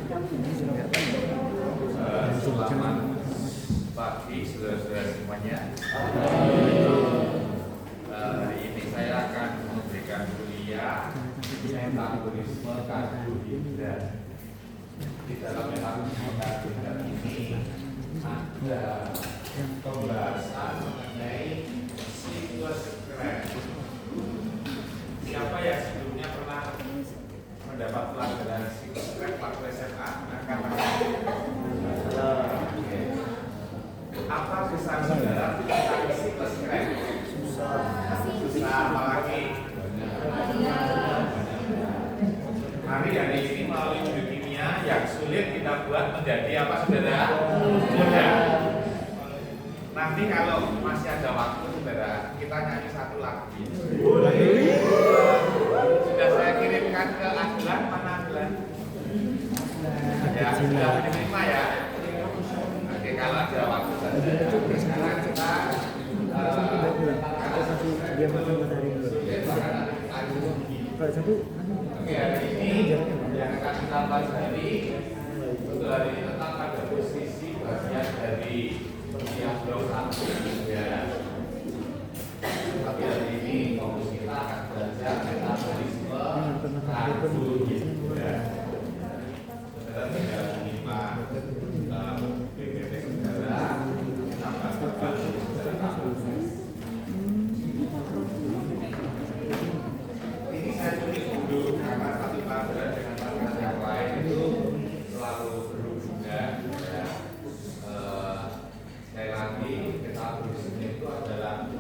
Selamat pagi saudara-saudara semuanya. Hari ini saya akan memberikan kuliah metabolisme karbohidrat. Di dalam metabolisme karbohidrat ini ada pembahasan mengenai siklus keren. Siapa yang sebelumnya pernah mendapat pelajaran siklus keren waktu SMA akan apa kesan saudara tentang siklus keren? Susah apalagi? Hari ini melalui biokimia yang sulit kita buat menjadi apa saudara? Mudah. Nanti kalau masih ada waktu saudara, kita nyanyi satu lagu. Sudah saya kirimkan ke Aslan, mana Aslan? Ya, sudah menerima ya. Oke, kalau ada waktu saja. Sekarang kita dia makan matahari dulu. Kalau satu, hari ini yang akan kita pelajari untuk hari ini tentang pada posisi bagian dari yang blok 1 ya. Tapi hari ini fokus kita akan belajar metabolisme karbohidrat. Saudara tinggal menyimak PPT saudara tambah ini saya tulis dulu karena satu pelajaran dengan pelajaran yang lain itu selalu berhubungan ya. Sekali lagi metabolisme itu adalah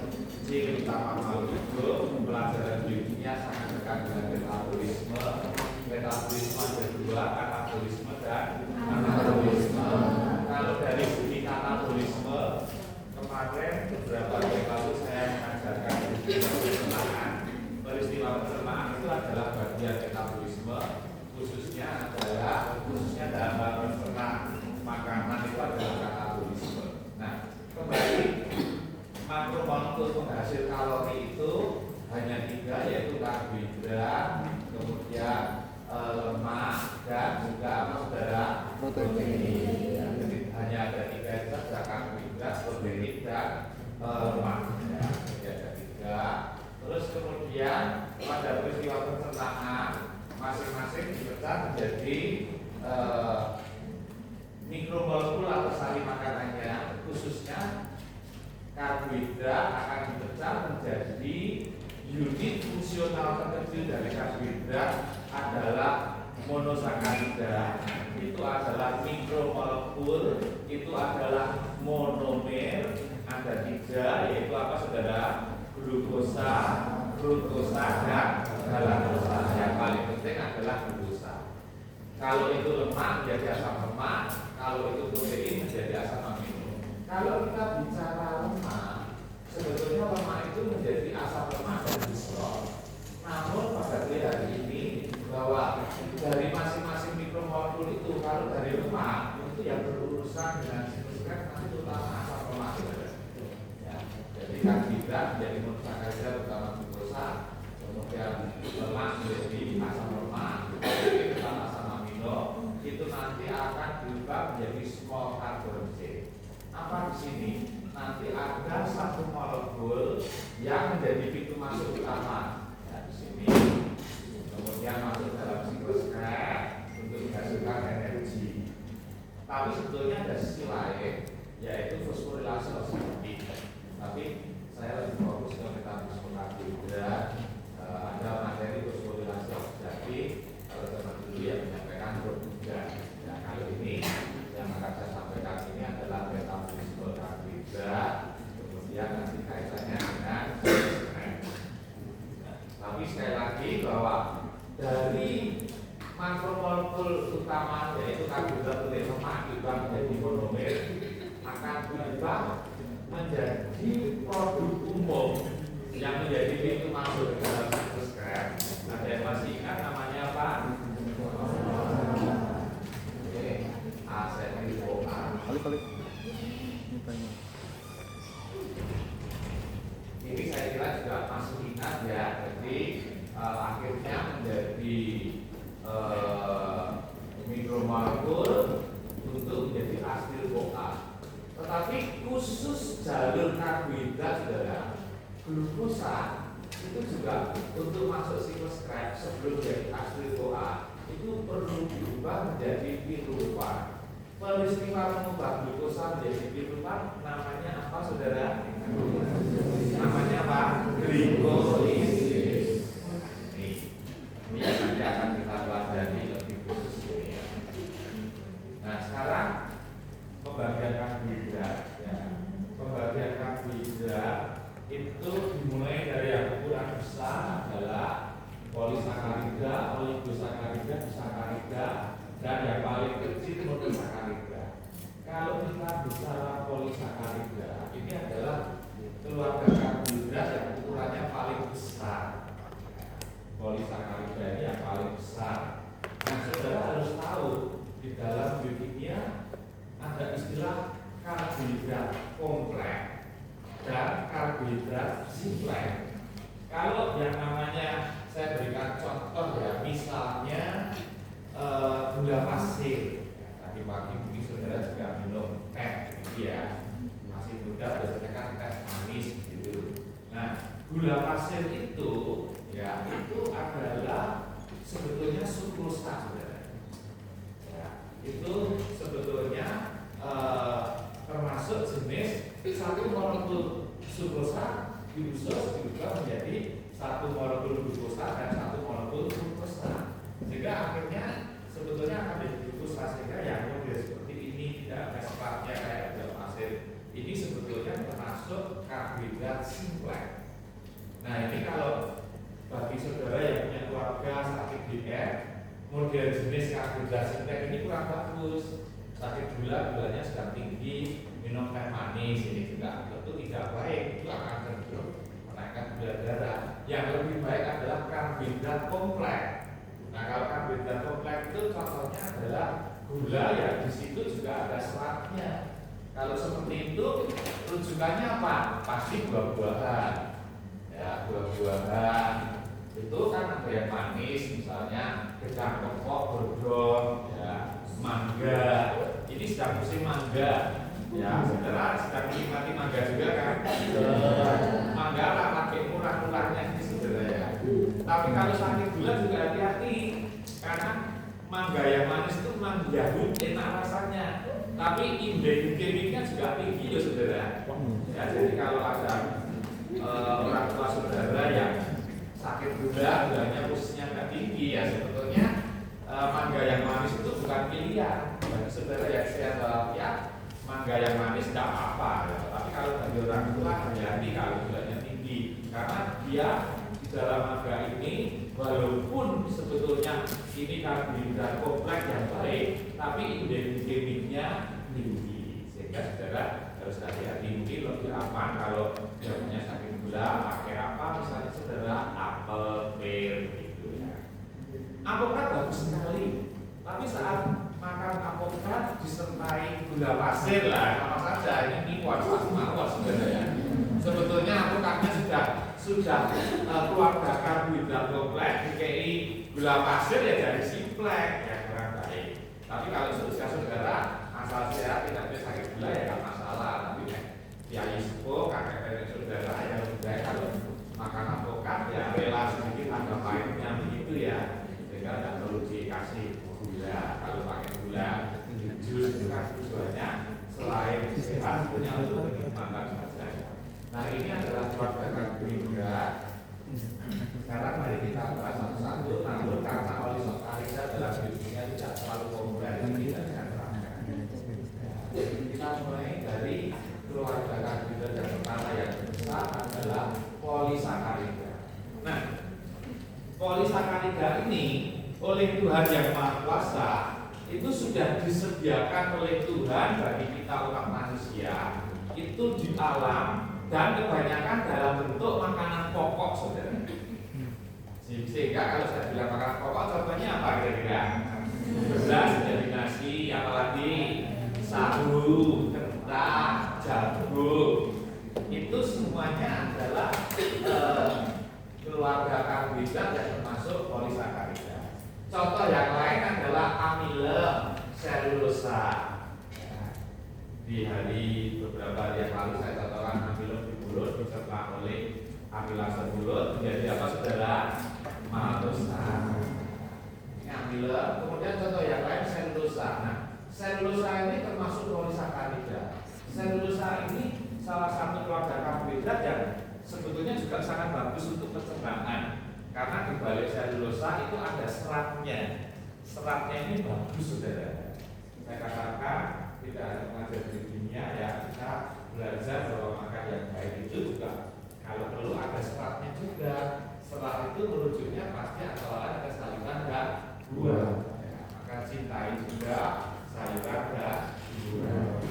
ciri utama makhluk hidup. Pelajaran biokimia sangat dekat dengan metabolisme. Metabolisme ada dua, katabolisme dan anabolisme. Kalau dari segi katabolisme, kemarin beberapa hari lalu saya mengajarkan peristiwa pencernaan itu adalah bagian metabolisme, khususnya dalam hal mencerna makanan itu adalah katabolisme. Nah, kembali makromolekul penghasil kalori itu hanya 3, yaitu karbohidrat, kemudian lemak dan juga saudara protein. Ya, jadi hanya ada 3 itu saja, karbohidrat, protein dan lemak. Ya, jadi ada 3. Terus kemudian pada peristiwa pencernaan masing-masing dipecah menjadi mikromolekul atau sari makanannya, khususnya karbohidrat akan dipecah menjadi unit fungsional terkecil dari karbohidrat adalah monosakarida. Itu adalah mikromolekul, itu adalah monomer, ada 3, yaitu apa saudara? Glukosa, fruktosa, dan galaktosa. Yang paling penting adalah glukosa. Kalau itu lemak menjadi asam lemak, kalau itu protein menjadi asam amino. Kalau kita bicara lemak, sebetulnya lemak itu menjadi asam lemak dan glikol. Namun pada hari ini bahwa dari masing-masing mikromolekul itu, kalau dari lemak itu yang berurusan dengan siklus keren nanti terutama asam lemak. Ya, jadi karbohidrat menjadi monosakarida utama glukosa, kemudian lemak menjadi asam lemak, protein utama asam amino, itu nanti akan berubah menjadi small carbon chain. Apa di sini? Nanti ada satu molekul yang menjadi pintu masuk utama. Ya, di sini. Kemudian masuk dalam siklus keren untuk menghasilkan energi. Tapi sebetulnya ada sisi lain, yaitu fosforilase oksidatif. Tapi saya lebih fokus ke metabolisme karbohidrat. Ada materi fosforilase oksidatif. Kalau zaman dulu ya menyampaikan karbohidrat. Nah, kali ini yang akan saya sampaikan ini adalah metabolisme karbohidrat. Kemudian nanti kaitannya dengan tapi sekali lagi bahwa dari makromolekul utama yaitu karbohidrat, protein, lemak juga menjadi monomer akan berubah menjadi produk umum yang menjadi pintu masuk dalam siklus keren. Ada yang masih ingat namanya apa? Asetil-CoA. Ini saya kira juga masih ingat ya. Jadi akhirnya menjadi mikromolekul juga untuk masuk sikloscribe sebelum jadi asli OA itu perlu diubah menjadi piruvan. Peristiwa mengubah glukosa menjadi piruvan namanya apa, saudara? Namanya apa? Glikolisis. Ini nanti akan kita pelajari lebih khusus ini ya. Nah sekarang pembagian karbohidrat ya. Pembagian karbohidrat itu dimulai dari yang ukuran besar adalah polisakarida, oligosakarida, disakarida, dan yang paling kecil monosakarida. Kalau kita bicara polisakarida, ini adalah keluarga karbohidrat yang ukurannya paling besar. Polisakarida ini yang paling besar. Nah, saudara harus tahu di dalam biokimia ada istilah karbohidrat kompleks dan karbohidrat simpleks. Kalau yang namanya, saya berikan contoh ya, misalnya gula pasir. Tadi pagi mungkin saudara juga minum teh, gitu ya. Masih muda biasanya kan teh manis gitu. Nah, gula pasir itu ya itu adalah sebetulnya sukrosa, saudara. Ya, itu sebetulnya termasuk jenis satu molekul sukrosa diusus diubah menjadi satu molekul glukosa dan satu molekul fruktosa, sehingga akhirnya sebetulnya akan menjadi glukosa, sehingga yang model seperti ini tidak ada sifatnya kayak gula pasir. Ini sebetulnya termasuk karbohidrat simpleks. Nah ini kalau bagi saudara yang punya keluarga sakit DM, model jenis karbohidrat simpleks ini kurang bagus. Sakit gulanya sedang tinggi, minum teh manis ini juga tentu tidak baik, itu akan cenderung menaikkan gula darah. Yang lebih baik adalah karbohidrat kompleks. Nah kalau karbohidrat kompleks itu contohnya adalah gula yang di situ juga ada seratnya. Kalau seperti itu rujukannya apa? Pasti buah-buahan. Ya buah-buahan itu kan ada yang manis, misalnya gedang kepok, bodong, ya, mangga. Ini sedang musim mangga. Ya, saudara sedang menikmati mangga juga kan? Mangga lah pakai murah-murahnya ini saudara ya. Tapi kalau sakit gula juga hati-hati, karena mangga yang manis itu memang jahut enak rasanya. Tapi indeks glikemiknya juga tinggi ya saudara. Ya, jadi kalau ada orang tua saudara yang sakit gulanya khususnya nggak tinggi ya sebetulnya mangga yang manis itu bukan pilihan. Bagi saudara yang sehat walafiat, mangga yang manis tidak apa-apa ya. Tapi kalau bagi orang tua hati-hati kalau gulanya tinggi, karena dia di dalam mangga ini walaupun sebetulnya ini karbohidrat kompleks yang baik, tapi indeks glikemiknya tinggi, sehingga saudara harus hati-hati. Mungkin lebih aman kalau dia punya sakit gula pakai apa, misalnya saudara apel, pir gitu ya. Alpukat bagus sekali, tapi saat makan alpukat disertai gula pasir lah, sama saja ini kuat-kuat mawar sebenarnya. Sebetulnya alpukatnya sudah keluarga karbohidrat kompleks, DKI gula pasir ya dari simpleks ya kurang baik. Tapi kalau saudara asal sehat tidak bisa sakit gula ya nggak masalah. Tapi kiai sepuh, kakek nenek saudara yang lebih baik kalau makan alpukat ya rela sedikit ada pahitnya begitu ya. Sehingga tidak perlu dikasih gula. Kalau pakai gula jus itu kan tujuannya selain sehat punya untuk menikmati saja. Nah ini adalah keluarga karbohidrat. Sekarang mari kita bahas satu-satu. Namun karena oligosakarida dalam biokimia tidak terlalu populer ini dan terangkan. Kita mulai dari keluarga karbohidrat yang pertama yang besar adalah polisakarida. Nah, polisakarida ini oleh Tuhan yang Maha Kuasa itu sudah disediakan oleh Tuhan bagi kita umat manusia itu di alam dan kebanyakan dalam bentuk makanan pokok saudara. Sehingga kalau saya bilang makanan pokok contohnya apa kira-kira? Beras jadi nasi, apalagi sagu, kentang, jagung. Itu semuanya adalah keluarga karbohidrat yang termasuk polisakarida. Contoh yang lain adalah amilem, selulosa. Di hari beberapa hari yang lalu saya contohkan amilem di mulut disertai oleh Amilase bulut menjadi apa saudara? Maltosa. Ini amila. Kemudian contoh yang lain selulosa. Nah, selulosa ini termasuk polisakarida. Selulosa ini salah satu keluarga karbohidrat yang sebetulnya juga sangat bagus untuk pencernaan. Karena di balik selulosa itu ada seratnya. Seratnya ini bagus saudara. Saya katakan tidak ada pengajar di kimia ya, kita belajar bahwa makan yang baik itu juga kalau perlu ada seratnya juga. Serat itu merujuknya pasti antara ada sayuran dan buah. Ya, maka cintai juga sayuran dan buah.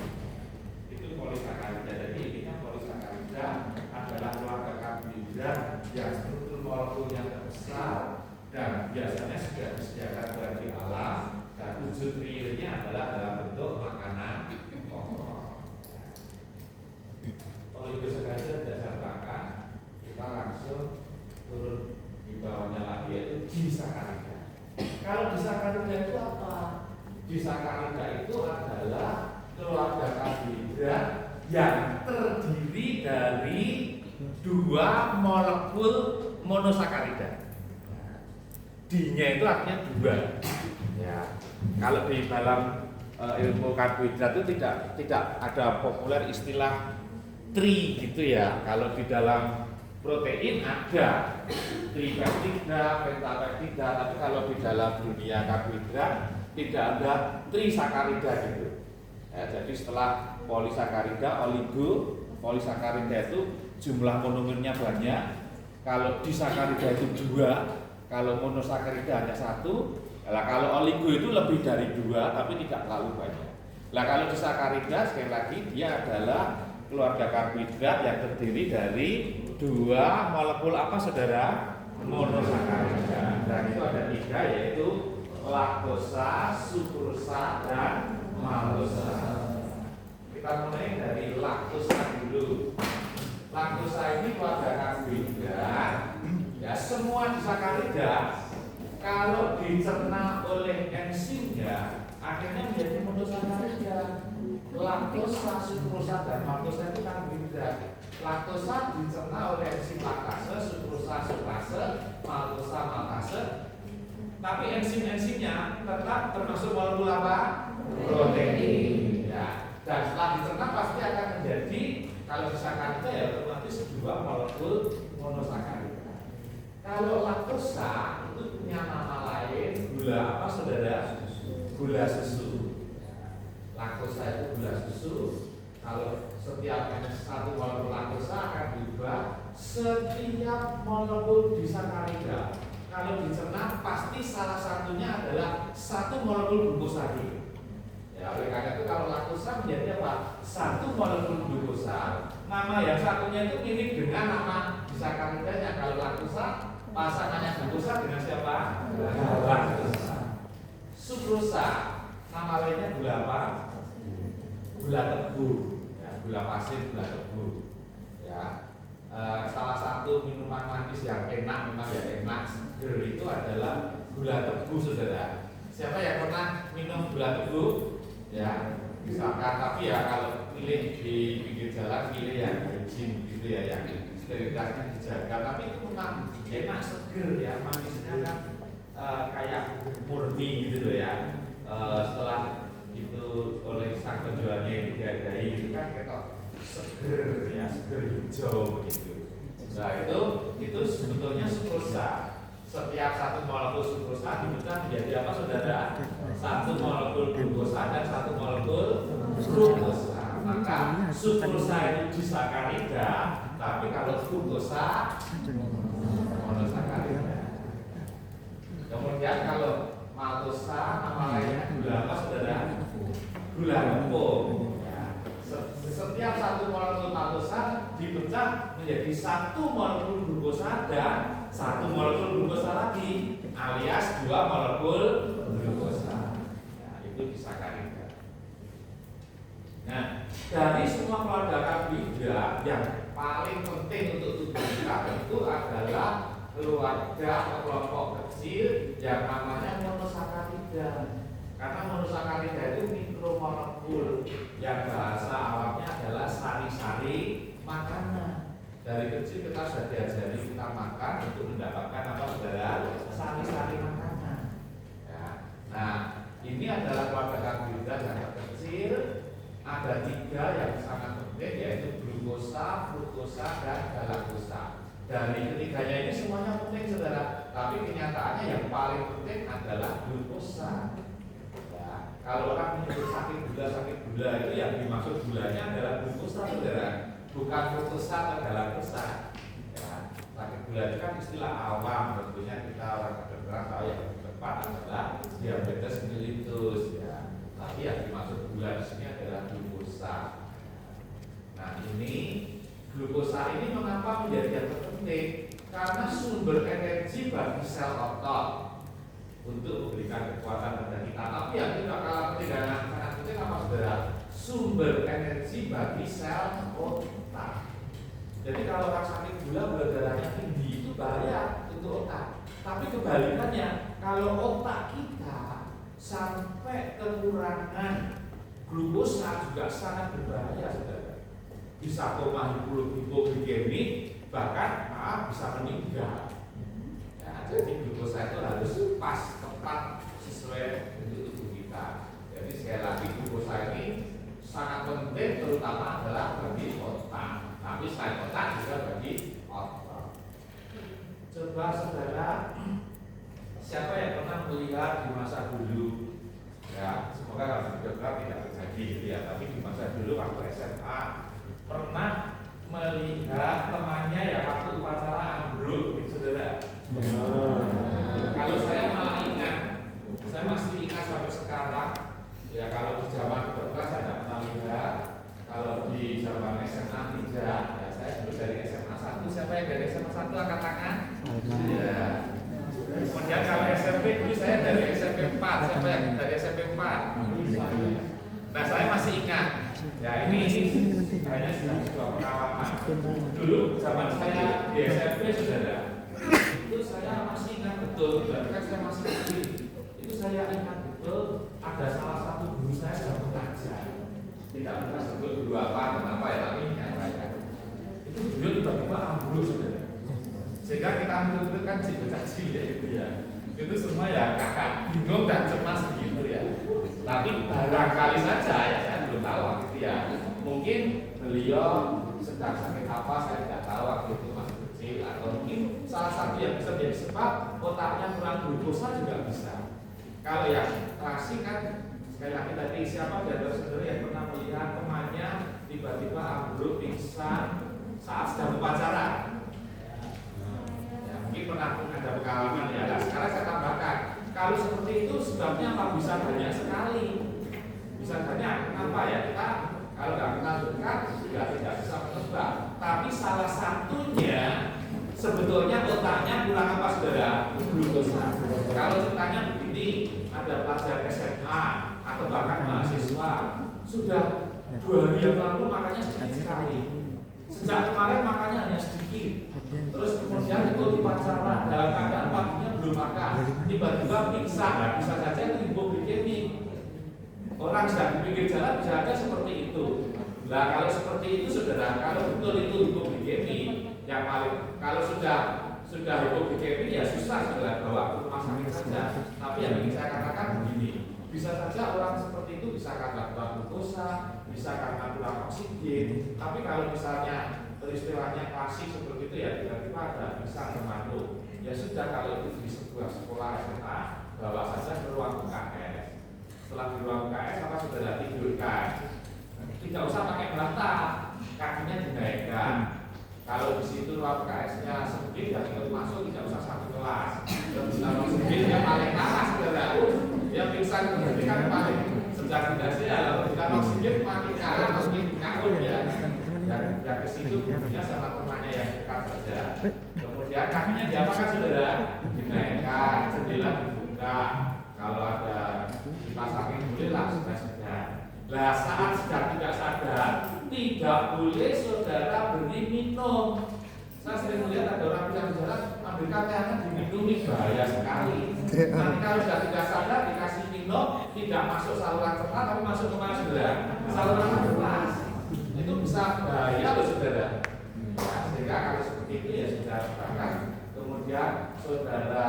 Itu polisakarida. Jadi intinya polisakarida adalah keluarga karbohidrat yang struktur molekulnya terbesar dan biasanya sudah disediakan dari alam dan wujud realnya adalah dalam bentuk makanan pokok. Oligosakarida tidak sertakan, kita langsung turun di bawahnya lagi yaitu disakarida. Kalau disakarida itu apa? Disakarida itu adalah keluarga karbohidrat yang terdiri dari dua molekul monosakarida. D-nya itu artinya dua. Ya. Kalau di dalam ilmu karbohidrat itu tidak ada populer istilah tri gitu ya. Kalau di dalam protein ada tripeptida, pentapeptida, tapi kalau di dalam dunia karbohidrat tidak ada trisakarida gitu. Ya, jadi setelah polisakarida, oligo, polisakarida itu jumlah monomernya banyak. Kalau disakarida itu dua, kalau monosakarida hanya satu. Nah, kalau oligo itu lebih dari dua, tapi tidak terlalu banyak. Nah, kalau disakarida sekali lagi dia adalah keluarga karbohidrat yang terdiri dari dua molekul apa saudara? Monosakarida. Dan itu ada tiga yaitu laktosa, sukrosa, dan maltosa. Kita mulai dari laktosa dulu. Laktosa ini keluarga karbohidrat. Ya, semua disakarida kalau dicerna oleh enzimnya akhirnya menjadi monosakarida. Laktosa, sukrosa, dan maltosa itu karbohidrat. Laktosa dicerna oleh enzim laktase, sukrosa, sukrase, maltosa, maltase. Tapi enzim-enzimnya tetap termasuk molekul apa? Protein. Ya. Dan setelah dicerna pasti akan menjadi kalau disakarida ya otomatis dua molekul monosakarida. Kalau laktosa itu punya nama lain gula apa saudara? Gula susu. Laktosa itu gula susu. Kalau setiap satu molekul laktosa akan diubah setiap molekul disakarida. Kalau dicerna pasti salah satunya adalah satu molekul glukosa. Ya, oleh karena itu kalau laktosa menjadi apa? Satu molekul glukosa. Nama yang satunya itu mirip dengan nama disakaridanya. Kalau laktosa pasangannya glukosa dengan siapa? Laktosa. Sukrosa nama lainnya gula apa? Gula tebu. Ya, gula pasir, gula tebu. Ya. Salah satu minuman manis yang enak, memang ya enak seger itu adalah gula tebu saudara. Siapa yang pernah minum gula tebu? Ya, misalkan, tapi ya kalau pilih di pinggir jalan pilih yang bensin gitu ya, yang sterilitasnya dijaga. Tapi itu memang enak seger ya, manisnya kan kayak murni gitu loh ya. Setelah itu oleh sang penjualnya yang dihargai itu kan ketok seger ya, seger hijau begitu. Nah itu sebetulnya sukrosa. Setiap satu molekul sukrosa dipecah menjadi apa saudara? Satu molekul glukosa dan satu molekul fruktosa. Maka sukrosa itu disakarida, tapi kalau fruktosa monosakarida. Kemudian kalau maltosa nama lainnya gula apa saudara? Gula tepung. Setiap satu molekul maltosa dipecah menjadi satu molekul glukosa dan satu molekul glukosa lagi, alias dua molekul glukosa. Nah, itu disakarida. Nah, dari semua keluarga karbohidrat yang paling penting untuk tubuh kita itu adalah keluarga atau kelompok kecil yang namanya monosakarida. Karena monosakarida itu mikromolekul yang bahasa awamnya adalah sari-sari makanan. Dari kecil kecil kita sudah diajari kita makan untuk mendapatkan apa saudara? Sari-sari makanan. Ya. Nah, ini adalah keluarga karbohidrat yang terkecil. Ada 3 yang sangat penting, yaitu glukosa, fruktosa, dan galaktosa. Dari ketiganya ini semuanya penting saudara, tapi kenyataannya yang paling penting adalah glukosa. Ya, kalau orang menyebut sakit gula itu yang dimaksud gulanya adalah glukosa saudara, bukan fruktosa atau galaktosa. Ya, sakit gula itu kan istilah awam, tentunya kita orang kedokteran tahu yang lebih tepat adalah diabetes mellitus. Ya, tapi yang dimaksud gula di sini adalah glukosa. Nah, ini glukosa ini mengapa menjadi yang terpenting? Karena sumber energi bagi sel otot untuk memberikan kekuatan pada kita. Tapi yang tidak kalah penting dan yang sangat penting apa saudara? Sumber energi bagi sel otak. Jadi kalau orang sakit gula darahnya tinggi itu bahaya untuk otak. Tapi kebalikannya, kalau otak kita sampai kekurangan glukosa juga sangat berbahaya saudara. Bisa koma hipoglikemik, bahkan bisa meninggal. Ya, jadi glukosa itu harus pas, tepat, sesuai untuk tubuh kita. Jadi sekali lagi glukosa ini sangat penting, terutama adalah bagi otak. Tapi selain otak juga bagi otot. Coba saudara, siapa yang pernah melihat di masa dulu? Ya, semoga kalau di dokter tidak terjadi gitu ya. Tapi di masa dulu waktu SMA pernah melihat temannya ya waktu upacara ambruk gitu saudara. Kalau saya malah ingat, saya masih ingat sampai sekarang. Ya kalau di zaman dokter saya tidak pernah lihat. Kalau di zaman SMA tidak. Ya saya dulu dari SMA 1. Siapa yang dari SMA 1 angkat tangan? Ya. Kemudian kalau SMP dulu saya dari SMP 4. Siapa yang dari SMP 4? Nah saya masih ingat. Ya ini hanya sudah sebuah pengalaman. Dulu zaman saya di SMP saudara, itu saya masih ingat betul. Kan saya masih kecil. Itu saya ingat betul ada salah satu guru saya yang mengajar. Tidak pernah sebut guru apa dan apa ya, tapi menyampaikan. Itu beliau tiba-tiba ambruk saudara. Sehingga kita ambil kan cil ya itu ya. Itu semua ya kakak bingung dan cemas begitu ya. Tapi barangkali saja ya saya belum tahu waktu itu ya. Mungkin beliau sedang sakit apa saya tidak tahu waktu itu masih kecil, atau mungkin salah satu yang bisa jadi sebab otaknya kurang glukosa juga bisa. Kalau yang klasik kan sekali lagi tadi siapa di antara saudara yang pernah melihat temannya tiba-tiba ambruk pingsan saat sedang upacara? Ya, mungkin pernah ada pengalaman ya. Nah, sekarang saya tambahkan, kalau seperti itu sebabnya apa? Bisa banyak sekali. Bisa banyak. Kenapa ya? Kita kalau nggak kenal dekat juga tidak bisa menebak. Tapi salah satunya sebetulnya otaknya kurang apa saudara? Glukosa. Kalau ceritanya begini, ada pelajar SMA atau bahkan mahasiswa sudah 2 hari yang lalu makannya sedikit sekali. Sejak kemarin makannya hanya sedikit. Terus kemudian itu upacara dalam keadaan paginya belum makan, tiba-tiba pingsan. Bisa saja itu hipoglikemik. Orang sedang di pinggir jalan bisa saja seperti itu. Nah kalau seperti itu saudara, kalau betul itu hipoglikemik, yang paling kalau sudah hipoglikemik ya susah saudara bawa ke rumah sakit saja. Tapi yang ingin saya katakan begini, bisa saja orang seperti itu bisa karena kurang glukosa, bisa karena kurang oksigen. Tapi kalau misalnya peristiwanya klasik seperti itu ya tiba-tiba ada bisa termantuk. Ya sudah kalau itu di sebuah sekolah SMA bawa saja ke ruang UKS. Setelah di ruang UKS apa saudara tidurkan? Tidak usah pakai bantal, kakinya dinaikkan. Kalau di situ ruang UKS-nya sempit ya tinggal masuk, tidak usah satu kelas. Kalau sempitnya paling atas saudara. Ya pingsan berarti kan paling sejak dikasih ya kalau kita oksigen makin kalah makin nganggur ya. Dan ke situ kemudian sama temannya yang dekat saja. Kemudian kakinya diapakan saudara? Dinaikkan, jendela dibuka. Kalau ada dipasangin boleh lah saja. Lah saat sedang tidak sadar, tidak boleh saudara beri minum. Saya sering melihat ada orang yang jalan ambilkan teh hangat diminumi, bahaya sekali. Nanti kalau sudah tidak sadar dikasih minum, tidak masuk saluran cerna tapi masuk ke mana saudara? Saluran nafas. Itu bisa bahaya loh saudara. Ya, sehingga kalau seperti itu ya saudara bahkan kemudian saudara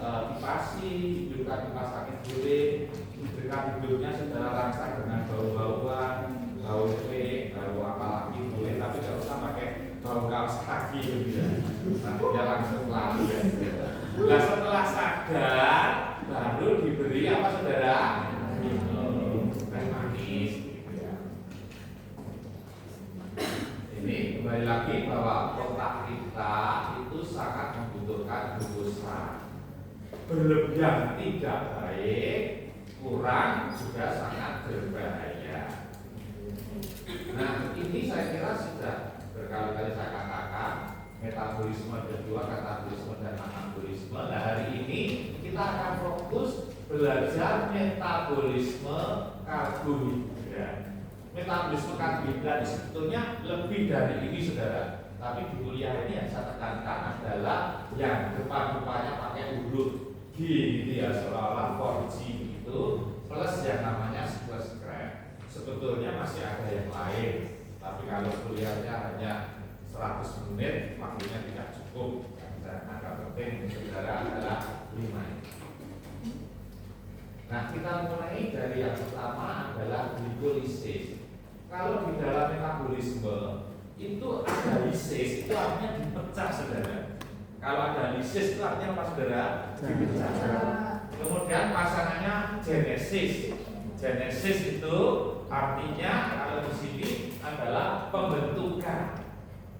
kipasi, hidupkan kipas angin boleh, dekat hidupnya saudara rangsang dengan bau-bauan, bau teh, bau apa lagi boleh, tapi tidak usah pakai bau kaos kaki gitu ya. Nanti dia langsung lari ya. Nah setelah sadar baru diberi apa saudara? Minum teh manis gitu ya. Ini kembali lagi bahwa otak kita itu sangat membutuhkan glukosa. Berlebihan tidak baik, kurang juga sangat berbahaya. Nah ini saya kira sudah berkali-kali saya katakan metabolisme kedua, katabolisme dan anabolisme. Nah hari ini kita akan fokus belajar metabolisme karbohidrat. Metabolisme karbohidrat sebetulnya lebih dari ini saudara. Tapi di kuliah ini yang saya tekankan adalah yang depan-depannya pakai huruf G gitu ya, seolah-olah 4G gitu, plus yang namanya plus scrap. Sebetulnya masih ada yang lain, tapi kalau kuliahnya hanya 100 menit, waktunya tidak cukup. Dan agak penting saudara adalah 5 ini. Nah kita mulai dari yang pertama adalah glikolisis. Kalau di dalam metabolisme itu ada lisis, itu artinya dipecah saudara. Kalau ada lisis itu artinya apa saudara? Dipecah. Kemudian pasangannya genesis. Genesis itu artinya kalau di sini adalah pembentukan.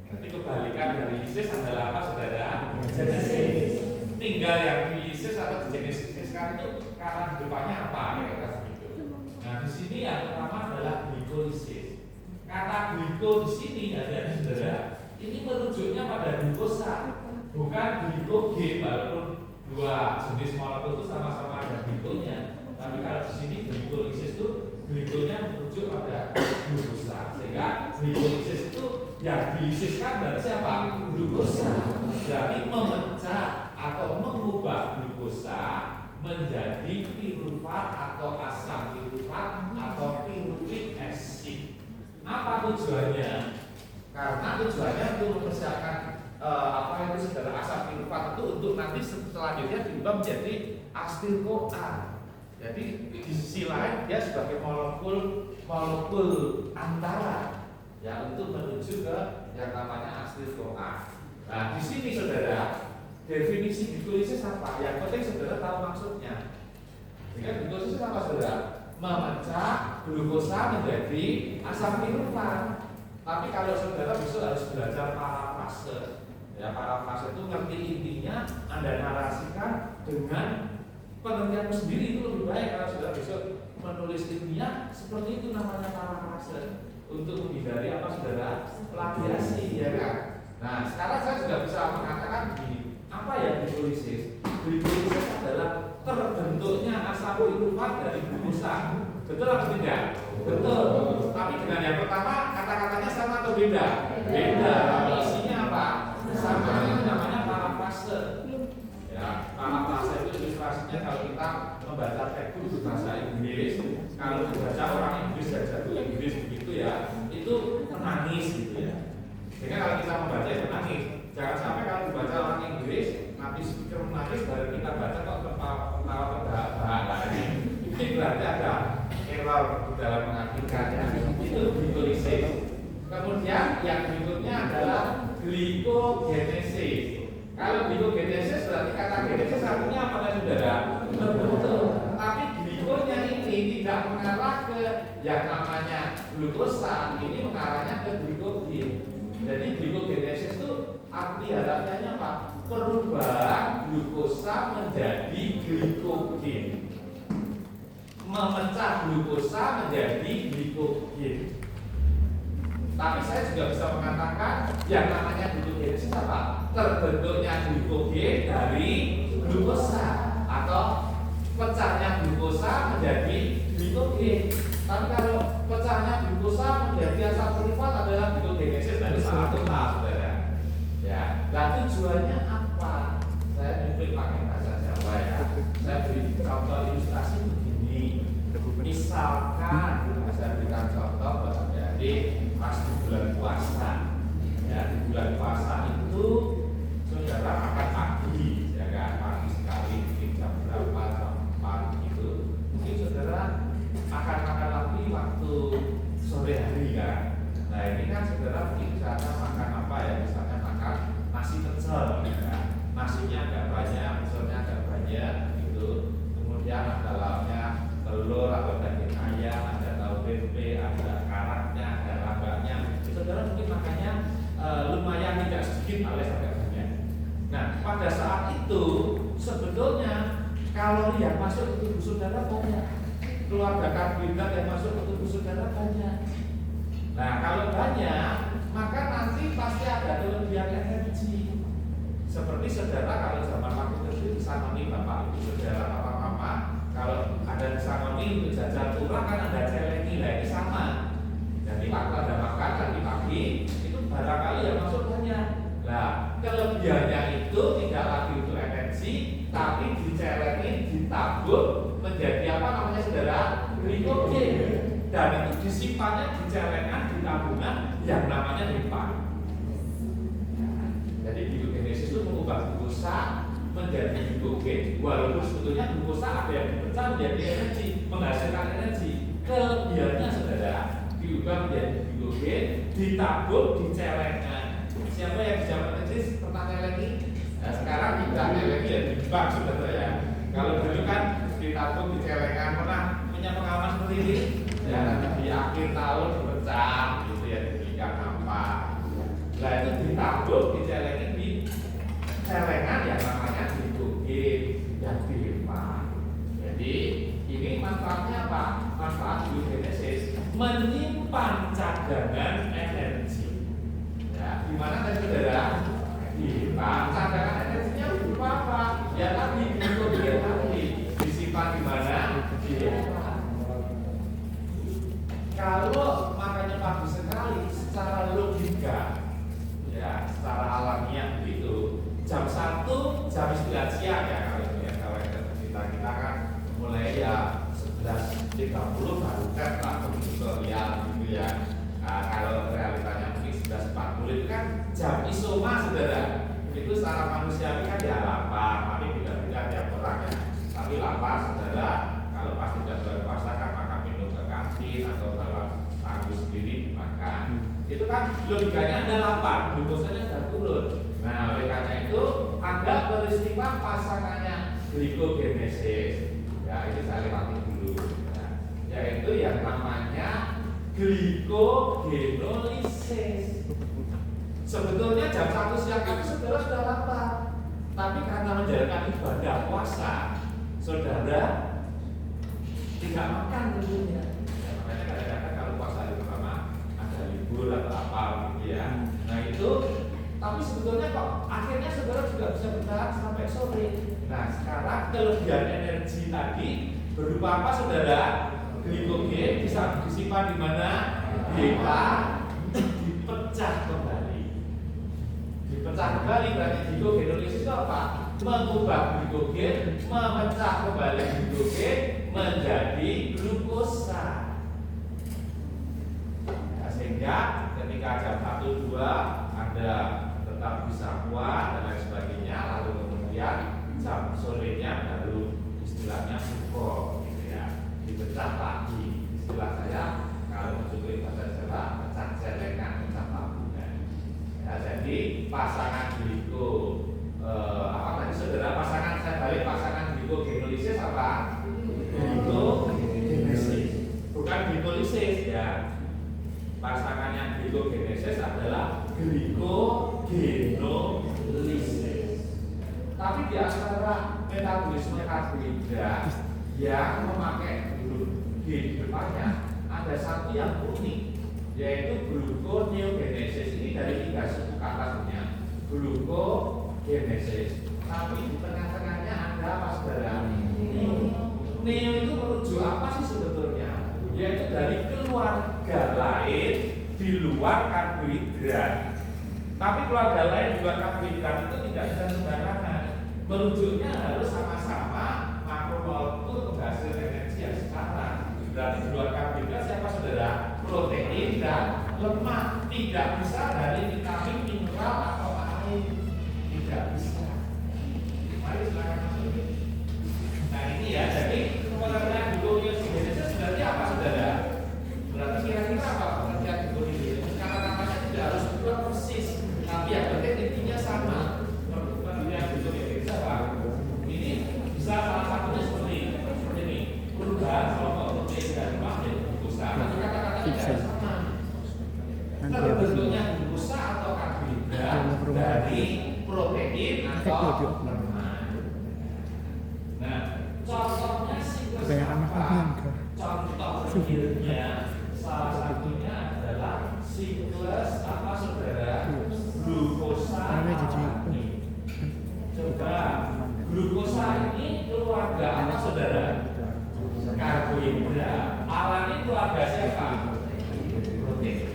Nanti kebalikan dari lisis adalah apa saudara? Genesis. Tinggal yang di lisis atau genesis sekarang itu karena di depannya apa ya kata begitu. Nah di sini yang pertama adalah glikolisis. Kata gliko di sini ada saudara. Ini merujuknya pada glukosa, bukan glikogen, walaupun dua jenis molekul itu sama-sama ada glikonya. Tapi kalau di sini glikolisis itu glikonya merujuk pada glukosa, sehingga glikolisis itu yang dilisiskan dari siapa? Glukosa. Jadi memecah atau mengubah glukosa menjadi pirufat atau asam pirufat atau piruvic acid. Apa tujuannya? Karena tujuannya untuk mempersiapkan apa itu saudara asam pirufat itu untuk nanti selanjutnya diubah menjadi asil-CoA. Jadi di sisi lain dia sebagai molekul antara ya untuk menuju ke yang namanya asil-CoA. Nah di sini saudara definisi glikolisis apa? Yang penting saudara tahu maksudnya. Dengan glikolisis apa saudara? Memecah glukosa menjadi asam pirufat. Tapi kalau saudara besok harus belajar parafrase. Ya parafrase itu ngerti intinya, Anda narasikan dengan pengertian sendiri itu lebih baik kalau saudara besok menulis ilmiah seperti itu namanya parafrase untuk menghindari apa saudara plagiasi ya kan. Nah sekarang saya sudah bisa mengatakan begini, apa ya glikolisis? Glikolisis adalah terbentuknya asam pirufat dari glukosa. Betul atau tidak? Betul. Tapi dengan yang pertama kata-katanya sama atau beda? Beda. Tapi isinya apa? Sama. Itu namanya parafrase. Ya, parafrase itu ilustrasinya kalau kita membaca teks bahasa Inggris, kalau dibaca orang Inggris dan jago Inggris begitu ya, itu menangis gitu ya. Sehingga kalau kita membaca itu menangis. Jangan sampai kalau dibaca orang Inggris nanti speaker menangis baru kita baca kok ketawa terbahak-bahak. Ini berarti ada error di dalam mengartikannya. Itu glikolisis. Kemudian yang berikutnya adalah glikogenesis. Kalau glikogenesis berarti kata genesis artinya apa saudara? Betul. Tapi glikonya ini tidak mengarah ke yang namanya glukosa, ini mengarahnya ke glikogen. Jadi glikogenesis itu arti harapannya apa? Perubahan glukosa menjadi glikogen. Memecah glukosa menjadi glikogen. Tapi saya juga bisa mengatakan yang namanya glikogenesis apa? Terbentuknya glikogen dari glukosa atau pecahnya glukosa menjadi glikogen. Tapi kalau pecahnya glukosa menjadi asam pirufat adalah glikogenesis, dari salah total saudara. Ya, dan tujuannya apa? Saya nyuplin pakai bahasa Jawa ya. Saya beri contoh ilustrasi begini. Misalkan saya berikan contoh bahwa jadi pas di bulan puasa, ya di bulan puasa itu energi alias agak banyak. Nah, pada saat itu sebetulnya kalori yang masuk ke tubuh saudara banyak, keluarga karbohidrat yang masuk ke tubuh saudara banyak. Nah, kalau banyak, maka nanti pasti ada kelebihan energi. Seperti saudara kalau zaman waktu kecil disangoni bapak ibu saudara, papa mama, kalau ada disangoni untuk jajan turah kan ada celengi, lah ini sama. Jadi waktu ada makan tadi pagi itu barangkali yang masuk banyak. Nah, kelebihannya itu tidak lagi untuk energi, tapi dicelengin, ditabur menjadi apa namanya saudara? Glikogen. Dan itu disimpannya di celengan, di tabungan yang namanya limpa. Jadi glikogenesis itu mengubah glukosa menjadi glikogen, walaupun sebetulnya glukosa ada yang dipecah menjadi energi, menghasilkan energi. Kelebihannya saudara diubah menjadi glikogen, ditabur di celengan. Siapa yang bisa menentukan pernah nyelengi? Nah, sekarang tidak nyelengi ya di bank saudara ya. Kalau dulu kan ditabur di celengan, pernah punya pengalaman seperti ini? Ya nanti di akhir tahun dipecah gitu ya, diberikan apa? Nah itu ditabur di celengan yang namanya glikogen dan limpa. Jadi ini manfaatnya apa? Manfaat glikogenesis menyimpan cadangan energi. Ya, gimana tadi saudara? Disimpan cadangan energinya berupa apa? Ya tadi glikogen tadi disimpan di mana? Di limpa. Kalau makanya bagus sekali secara logika, ya secara alamiah begitu. Jam 1, jam 9 siang ya kalau kita kan mulai ya 11.30 baru kan lah tutorial gitu ya. Nah, kalau realitanya mungkin 11.40 itu kan jam isoma saudara. Itu secara manusiawi kan ya lapar, tapi tidak tiap orang ya. Tapi lapar saudara, kalau pas tidak berpuasa kan makan minum ke kantin atau kalau tangguh sendiri dimakan. Itu kan logikanya ada lapar, glukosanya sudah turun. Nah, oleh karena itu ada peristiwa pasangannya glikogenesis. Ya, itu saya lewati dulu. Ya, yaitu yang namanya glikogenolysis. Sebetulnya jam 1 siang itu saudara sudah lapar, tapi karena menjalankan ibadah puasa, saudara tidak makan tentunya. Ya, makanya kadang-kadang kalau puasa hari pertama ada libur atau apa gitu ya. Nah itu, tapi sebetulnya kok akhirnya saudara juga bisa bertahan sampai sore. Nah sekarang kelebihan energi tadi berupa apa saudara? Glikogen bisa disimpan di mana? Bisa dipecah kembali. Dipecah kembali berarti glikogenolysis itu apa? Mengubah glikogen, memecah kembali glikogen menjadi glukosa. Nah, sehingga ketika jam 1, 2 Anda tetap bisa kuat dan lain sebagainya, lalu kemudian jam sorenya baru istilahnya syukur gitu ya, dipecah lagi. Istilah saya kalau menunjukkan bahasa Jawa, pecah celengan, pecah tabungan. Ya, jadi pasangan apa tadi saudara, pasangan saya balik pasangan glikogenesis apa? Glikogenesis, bukan glikolisis ya. Pasangannya glikogenesis adalah glikogenolysis. Tapi di antara metabolisme karbohidrat yang memakai huruf G di depannya ada satu yang unik, yaitu gluconeogenesis. Ini dari 3 suku kata sebenarnya, glucogenesis. Tapi di tengah-tengahnya ada apa saudara? Neo itu merujuk apa sih sebetulnya? Yaitu dari keluarga lain di luar karbohidrat. Tapi keluarga lain di luar karbohidrat itu tidak bisa sembarangan. Merujuknya harus sama-sama makromolekul penghasil energi yang setara. Berarti di luar karbohidrat siapa saudara? Protein dan lemak. Tidak bisa dari vitamin, mineral atau air. Tidak bisa. Mari silakan masuk. Nah ini ya, jadi pengertian gluconeogenesis sebenarnya apa saudara? Berarti kira-kira apa pengertian gluconeogenesis? Kata-katanya tidak harus berubah persis, tapi yang penting intinya sama. Pengertian gluconeogenesis apa? Ini bisa salah satunya seperti ini, perubahan kelompok protein dan lemak menjadi glukosa. Nanti kata-katanya tidak sama. Terbentuknya glukosa atau karbohidrat dari protein atau lemak. Nah, contohnya siklus apa? Contoh realnya salah satunya adalah siklus apa saudara? Glukosa alami. Coba glukosa ini keluarga apa saudara? Karbohidrat. Alami keluarga siapa? Protein.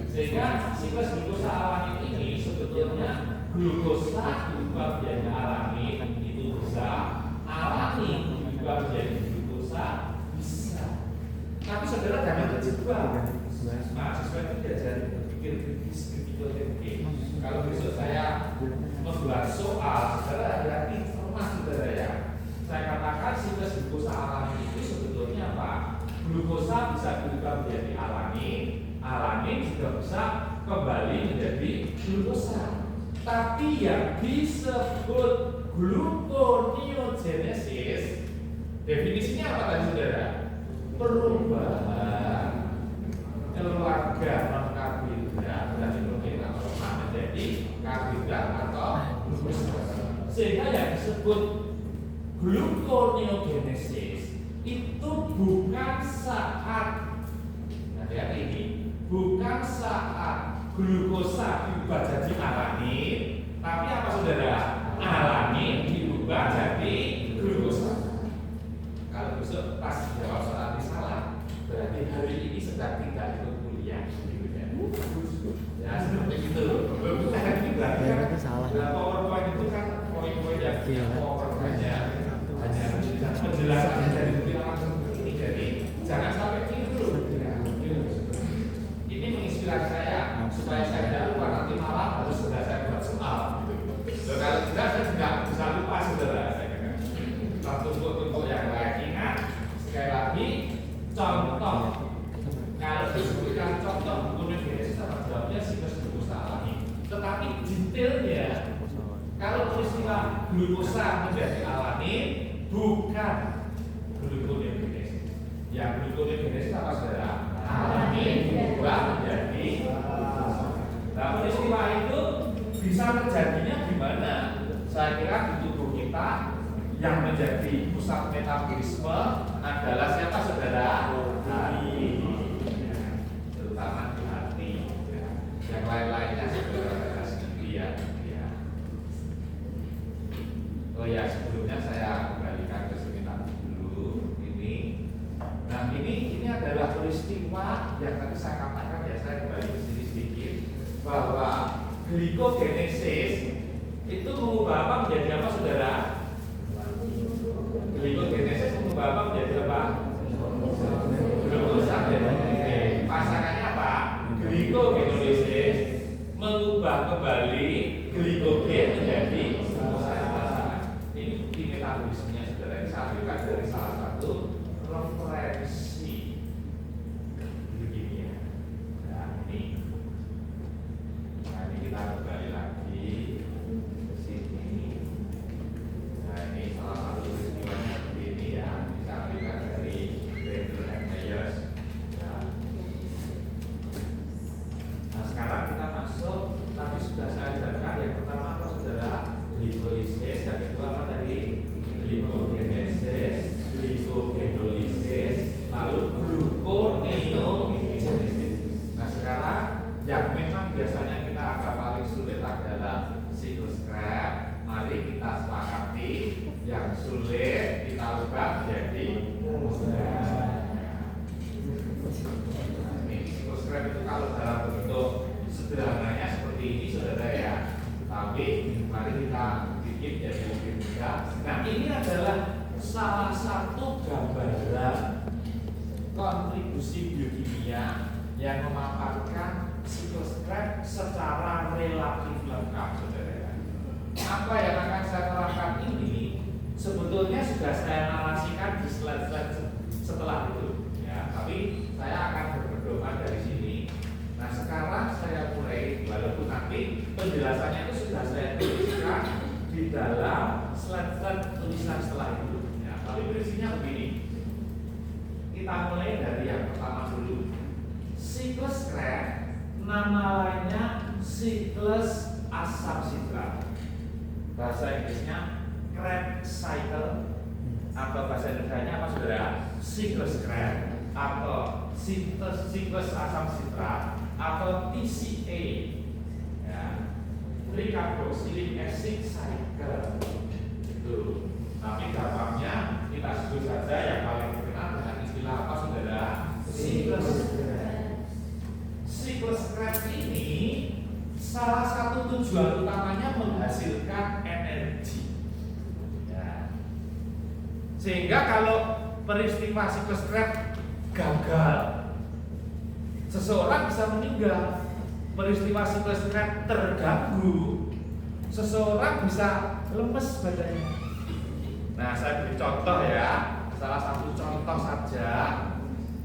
Sehingga siklus glukosa alami ini sebetulnya glukosa juga menjadi alami itu bisa, alami juga menjadi glukosa bisa. Tapi saudara jangan terjebak. Mahasiswa itu diajari berpikir kritis, critical thinking. Kalau besok saya membuat soal, saudara hati-hati informasi saudara ya. Saya katakan siklus glukosa alami itu sebetulnya apa? Glukosa bisa berubah menjadi alami, alami juga bisa kembali menjadi glukosa. Tapi yang disebut gluconeogenesis, definisinya apa tadi saudara? Perubahan keluarga non karbohidrat dari protein atau lemak menjadi karbohidrat atau glukosa. Sehingga yang disebut gluconeogenesis itu bukan saat, hati-hati ini, bukan saat glukosa diubah jadi alami, tapi apa saudara? Alami diubah jadi glukosa. Kalau besok pas jawab soal ini salah, berarti hari ini sedang tidak ikut kuliah, gitu ya. Ya seperti itu. Berarti kan salah. PowerPoint itu kan poin-poin yang PowerPoint hanya penjelasan dari langsung ini, jadi jangan sampai tidur. Ini menginspirasi saya supaya saya tidak lupa nanti malam harus sudah saya buat soal. Kalau tidak saya tidak bisa lupa saudara. Tumpuk-tumpuk yang lain ingat sekali lagi contoh. Kalau disebutkan contoh gluconeogenesis sama jawabnya siklus glukosa alami. Tetapi detailnya kalau peristiwa glukosa menjadi alami bukan gluconeogenesis. Yang gluconeogenesis apa saudara? Alami berubah menjadi. Nah peristiwa itu bisa terjadinya gimana? Saya kira di tubuh kita yang menjadi pusat metabolisme adalah siapa saudara? Hati, terutama di hati. Yang lain-lainnya saudara sendiri ya. Oh ya, sebelumnya saya kembalikan ke seminar dulu ini. Nah ini adalah peristiwa yang tadi saya katakan ya, saya kembali ke sini sedikit bahwa glikogenesis itu mengubah apa menjadi apa saudara? Glikogenesis mengubah apa menjadi apa? Glukosa menjadi pasangannya apa? Glikogenolysis mengubah kembali glikogen menjadi glukosa pasangan. Ini bukti metabolismenya saudara. Ini saya ambilkan dari salah satu referensi biokimia. Nah ini kita kembali lagi ke sini. Nah ini salah satu peristiwanya begini ya, bisa ambilkan dari Bendel and Myers. Nah sekarang kita masuk, tadi sudah saya ajarkan yang pertama apa saudara? Glikolisis, dan itu apa tadi? Glikogenesis, glikogenolysis, lalu gluconeogenesis. Nah sekarang yang memang biasanya kita agak paling sulit adalah siklus Krebs. Mari kita sepakati yang sulit kita ubah menjadi mudah. Ini siklus Krebs itu kalau dalam bentuk sederhananya seperti ini saudara ya. Tapi mari kita bikin jadi lebih mudah. Nah ini adalah salah satu gambaran kontribusi biokimia yang memaparkan siklus Krebs secara relatif lengkap saudara. Apa yang akan saya terangkan ini sebetulnya sudah saya narasikan di slide-slide setelah itu ya, tapi saya akan berpedoman dari sini. Nah sekarang saya mulai, walaupun nanti penjelasannya itu sudah saya tuliskan di dalam slide-slide tulisan setelah itu ya, tapi prinsipnya begini. Kita mulai dari yang pertama dulu. Siklus Krebs nama lainnya siklus asam sitrat. Bahasa Inggrisnya Krebs cycle, atau bahasa Indonesianya apa saudara? Siklus Krebs atau siklus asam sitrat atau TCA, ya, tricarboxylic acid cycle itu. Tapi gampangnya kita sebut saja yang paling terkenal dengan istilah apa saudara? Siklus Krebs. Siklus Krebs ini salah satu tujuan utamanya menghasilkan energi, ya. Sehingga kalau peristiwa siklus Krebs gagal, seseorang bisa meninggal. Peristiwa siklus Krebs terganggu, seseorang bisa lemes badannya. Nah, saya beri contoh ya, salah satu contoh saja,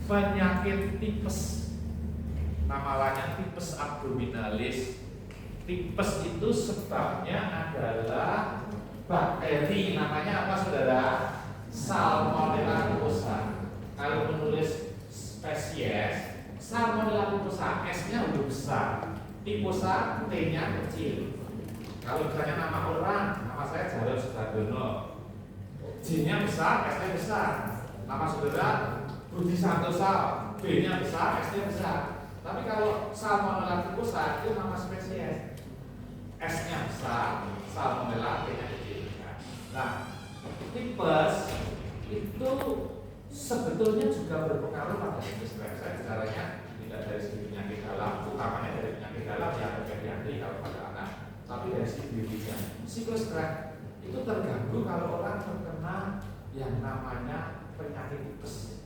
penyakit tipes. Nama lainnya tipes abdominalis. Tipes itu sebabnya adalah bakteri, namanya apa saudara? Salmonella typhosa. Kalau menulis spesies, Salmonella typhosa, S-nya udah besar, typhosa T-nya kecil. Kalau misalnya nama orang, nama saya Jarod Sudardono, J-nya besar, S-nya besar. Nama saudara Budi Santosa, B-nya besar, S-nya besar. Tapi kalau Salmonella typhosa itu nama spesies, S-nya besar, Salmonella T-nya kecil. Nah, tipes itu sebetulnya juga berpengaruh pada siklus Krebs. Saya bicaranya tidak dari segi penyakit dalam, utamanya dari penyakit dalam yang pediatri kalau pada anak, tapi dari segi biologisnya. Siklus Krebs itu terganggu kalau orang terkena yang namanya penyakit tipes.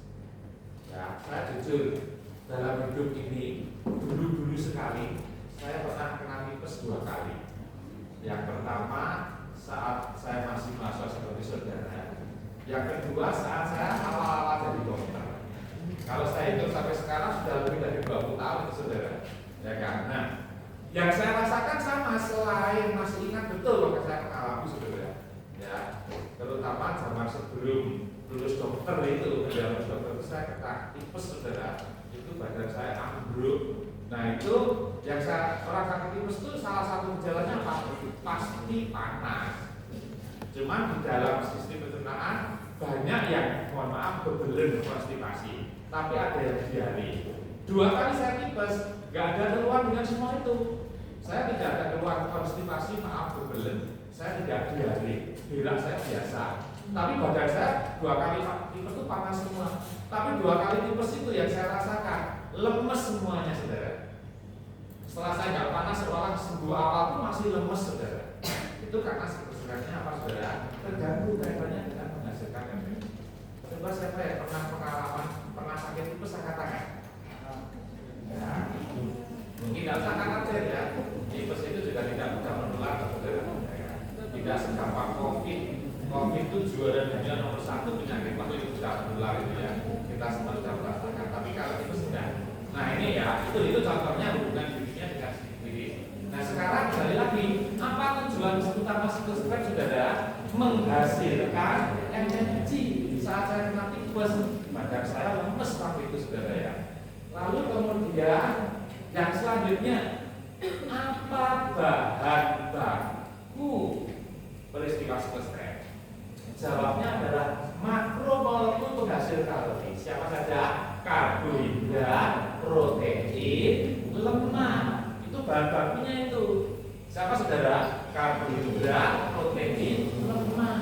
Ya, saya jujur dalam hidup ini dulu sekali saya pernah kena tipes 2 kali. Yang pertama saat saya masih mahasiswa seperti saudara. Yang kedua saat saya awal-awal jadi dokter. Kalau saya hidup sampai sekarang sudah lebih dari 20 tahun itu saudara. Ya kan? Nah, yang saya rasakan sama, selain masih ingat betul waktu saya mengalami saudara. Ya, terutama zaman sebelum lulus dokter itu, dalam dokter itu saya kena tipes saudara. Itu badan saya ambruk. Nah itu yang saya orang sakit tipes itu salah satu gejalanya apa? Pasti panas. Cuman di dalam sistem pencernaan banyak yang mohon maaf bebelen konstipasi, tapi ada yang diare. 2 kali saya tipes, nggak ada keluhan dengan semua itu. Saya tidak ada keluhan konstipasi, maaf bebelen. Saya tidak diare, berak saya biasa. Tapi badan saya 2 kali tipes itu panas semua. Tapi 2 kali tipes itu yang saya rasakan lemes semuanya saudara. Setelah saya nggak panas, seolah sembuh apapun masih lemes saudara. Itu karena sebenarnya apa saudara? Terganggu kaitannya dengan menghasilkan energi. Coba siapa yang pernah pengalaman pernah sakit tipes angkat tangan? Ya, mungkin tidak usah angkat aja ya. Tipes itu juga tidak mudah menular saudara. Tidak segampang COVID. COVID itu juara dunia nomor 1 penyakit waktu itu sudah menular itu ya. Kita semua sudah merasakan. Tapi kalau tipes tidak. Nah ini ya, itu contohnya hubungan dirinya dengan sendiri. Nah sekarang kembali lagi, apa tujuan utama siklus Krebs saudara? Menghasilkan energi. Saat saya kena tipes, badan saya lemes waktu itu saudara ya. Lalu kemudian yang selanjutnya, apa bahan baku peristiwa siklus Krebs? Jawabnya adalah makromolekul penghasil kalori. Siapa saja? Karbohidrat, protein, lemak. Itu bahan bakunya itu. Siapa saudara? Karbohidrat, protein, lemak.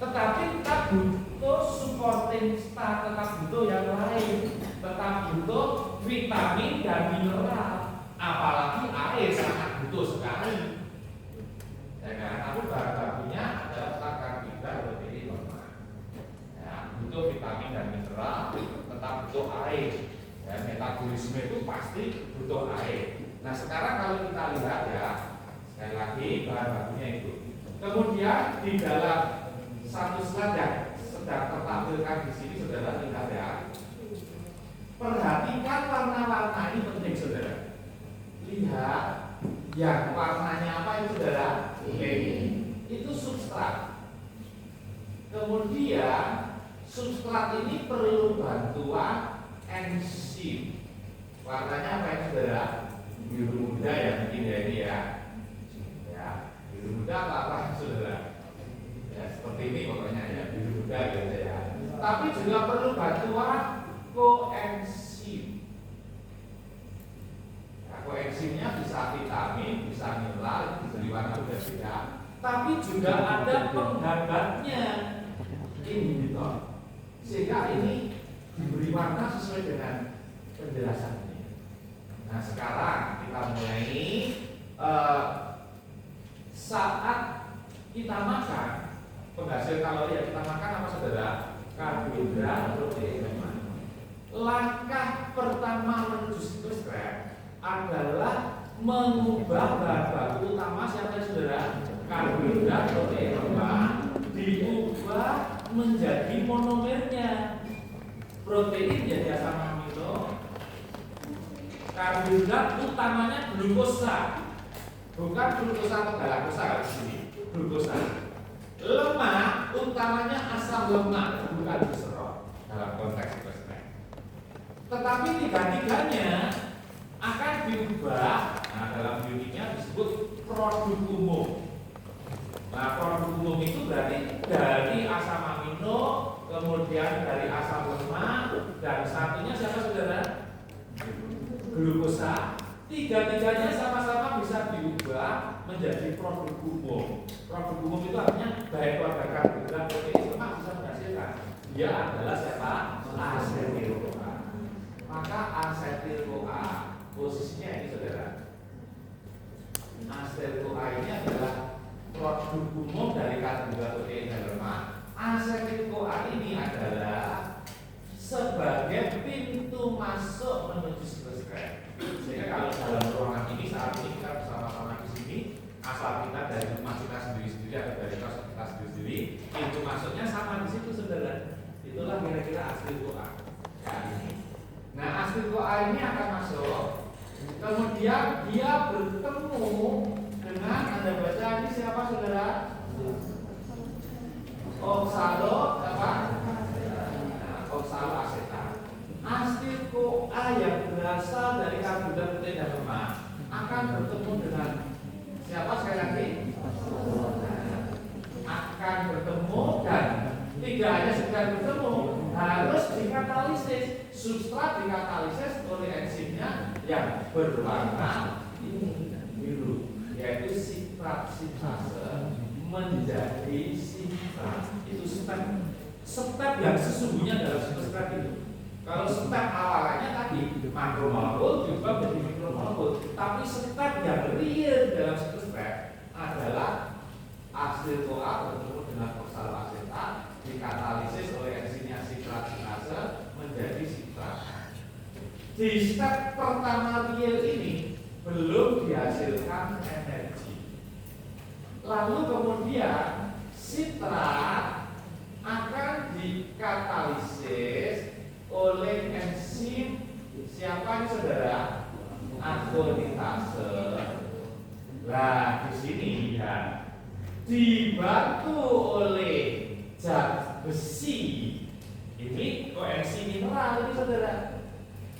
Tetapi kita butuh supporting star, tetap butuh yang lain. Tetap butuh vitamin dan mineral. Apalagi air sangat butuh sekali. Ya kan? Tapi bahan bakunya adalah karbohidrat, protein, lemak. Ya, butuh vitamin dan mineral, tetap butuh air. Ya, metabolisme itu pasti butuh air. Nah sekarang kalau kita lihat ya, sekali lagi bahan bakunya itu. Kemudian di dalam satu slide yang sedang tertampilkan di sini saudara lihat ya. Perhatikan warna-warna ini penting saudara. Lihat yang warnanya apa itu saudara? Itu substrat. Kemudian substrat ini perlu bantuan enzim. Warnanya apa itu saudara? Biru muda ya mungkin ya ini ya. muda apa saudara? Ya, seperti ini pokoknya ya, biru muda gitu ya. Tapi juga perlu bantuan koenzim. Nah, koenzimnya bisa vitamin, bisa mineral, diberi warna beda-beda. Tapi juga ada penghambatnya, inhibitor. Sehingga ini diberi warna sesuai dengan penjelasannya. Nah, sekarang kita mulai saat kita makan, penghasil kalori yang kita makan apa saudara? Karbohidrat, protein, lemak. Langkah pertama menuju siklus Krebs adalah mengubah bahan baku utama siapa saudara? Karbohidrat, protein, lemak diubah menjadi monomernya. Protein jadi asam amino, karbohidrat utamanya glukosa, bukan glukosa atau galaktosa di sini, glukosa. Lemak utamanya asam lemak, bukan glycerol dalam konteks kosmetik. Tetapi tiga-tiganya akan diubah. Nah, dalam biokimia disebut produk umum. Nah, produk umum itu berarti dari asam amino, kemudian dari asam lemak, dan satunya siapa saudara? Glukosa. Tiga-tiganya sama-sama bisa diubah menjadi produk umum. Produk umum itu artinya baik pada karbohidrat, protein, lemak bisa menghasilkan. Dia adalah siapa? Asetil-CoA. Maka asetil-CoA posisinya ini saudara. Asetil-CoA ini adalah produk umum dari karbohidrat, protein, dan lemak. Asetil-CoA ini adalah sebagai pintu masuk menuju siklus Krebs. Sehingga kalau dalam ruangan ini saat ini kita bersama-sama di sini, asal kita dari rumah kita sendiri-sendiri atau dari kos kita sendiri-sendiri, pintu masuknya sama di situ saudara. Itulah kira-kira asetil-CoA. Ya, ini. Nah, asetil-CoA ini akan masuk, kemudian dia bertemu dengan Anda baca ini siapa saudara? Oksalo apa? Oksaloasetat. Asetil-CoA yang berasal dari karbohidrat, protein, dan lemak akan bertemu dengan siapa sekali lagi? Akan bertemu dan tidak hanya sekedar bertemu, harus dikatalisis. Substrat dikatalisis oleh enzimnya yang berwarna biru, yaitu sitrat sintase menjadi sitrat. Itu step yang sesungguhnya dalam siklus Krebs itu. Kalau step awalnya tadi makromolekul diubah menjadi mikromolekul, tapi step yang real dalam siklus Krebs adalah asetil-CoA bertemu dengan oksaloasetat dikatalisis oleh enzimnya sitrat sintase menjadi sitrat. Di step pertama real ini belum dihasilkan energi. Lalu kemudian sitrat akan dikatalisis oleh enzim siapa nih saudara? Akonitase. Nah, di sini ya dibantu oleh zat besi. Ini koenzim mineral ini saudara.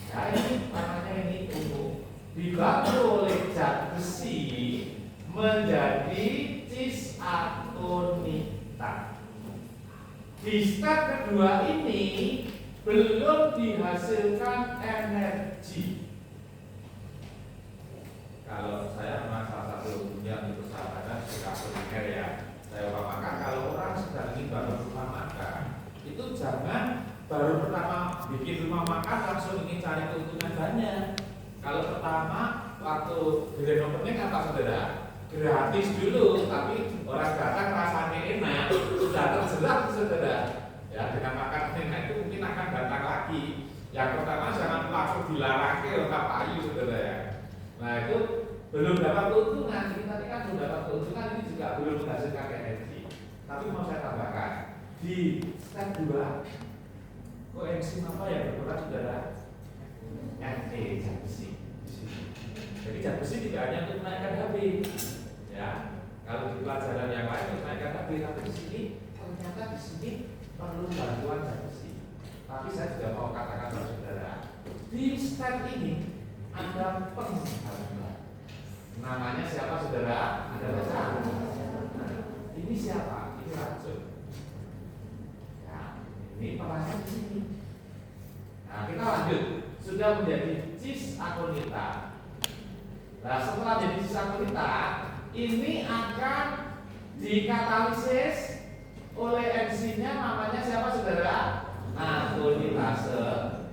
Nah, ini namanya ini ungu. Dibantu oleh zat besi menjadi cis-akonita. Di step kedua ini belum dihasilkan energi. Kalau saya memang salah satu dunia di persahabatan suka kuliner ya, saya umpamakan kalau orang sedang ingin bangun rumah makan, itu jangan baru pertama bikin rumah makan langsung ingin cari keuntungan banyak. Kalau pertama waktu grand opening apa saudara? Gratis dulu, tapi orang datang rasanya enak, sudah terjerat saudara. Ya, dengan makan enak itu mungkin akan datang lagi. Yang pertama jangan langsung dilarang ke orang payu saudara ya. Nah itu belum dapat keuntungan. Ini tadi kan belum dapat keuntungan, ini juga belum menghasilkan energi. Tapi mau saya tambahkan di step 2 koenzim apa yang berperan saudara? Na, zat besi. Jadi zat besi tidak hanya untuk menaikkan HB, ya. Kalau di pelajaran yang lain untuk menaikkan HB, tapi di sini ternyata di sini perlu bantuan zat besi. Tapi saya juga mau katakan kepada saudara, di step ini ada penghambat. Namanya siapa saudara? Ada baca Ini siapa? Ini racun. Ya, ini perannya di sini. Nah, kita lanjut. Sudah menjadi cis akonita. Nah, setelah jadi cis akonita, ini akan dikatalisis oleh enzimnya, namanya siapa saudara? Akonitase.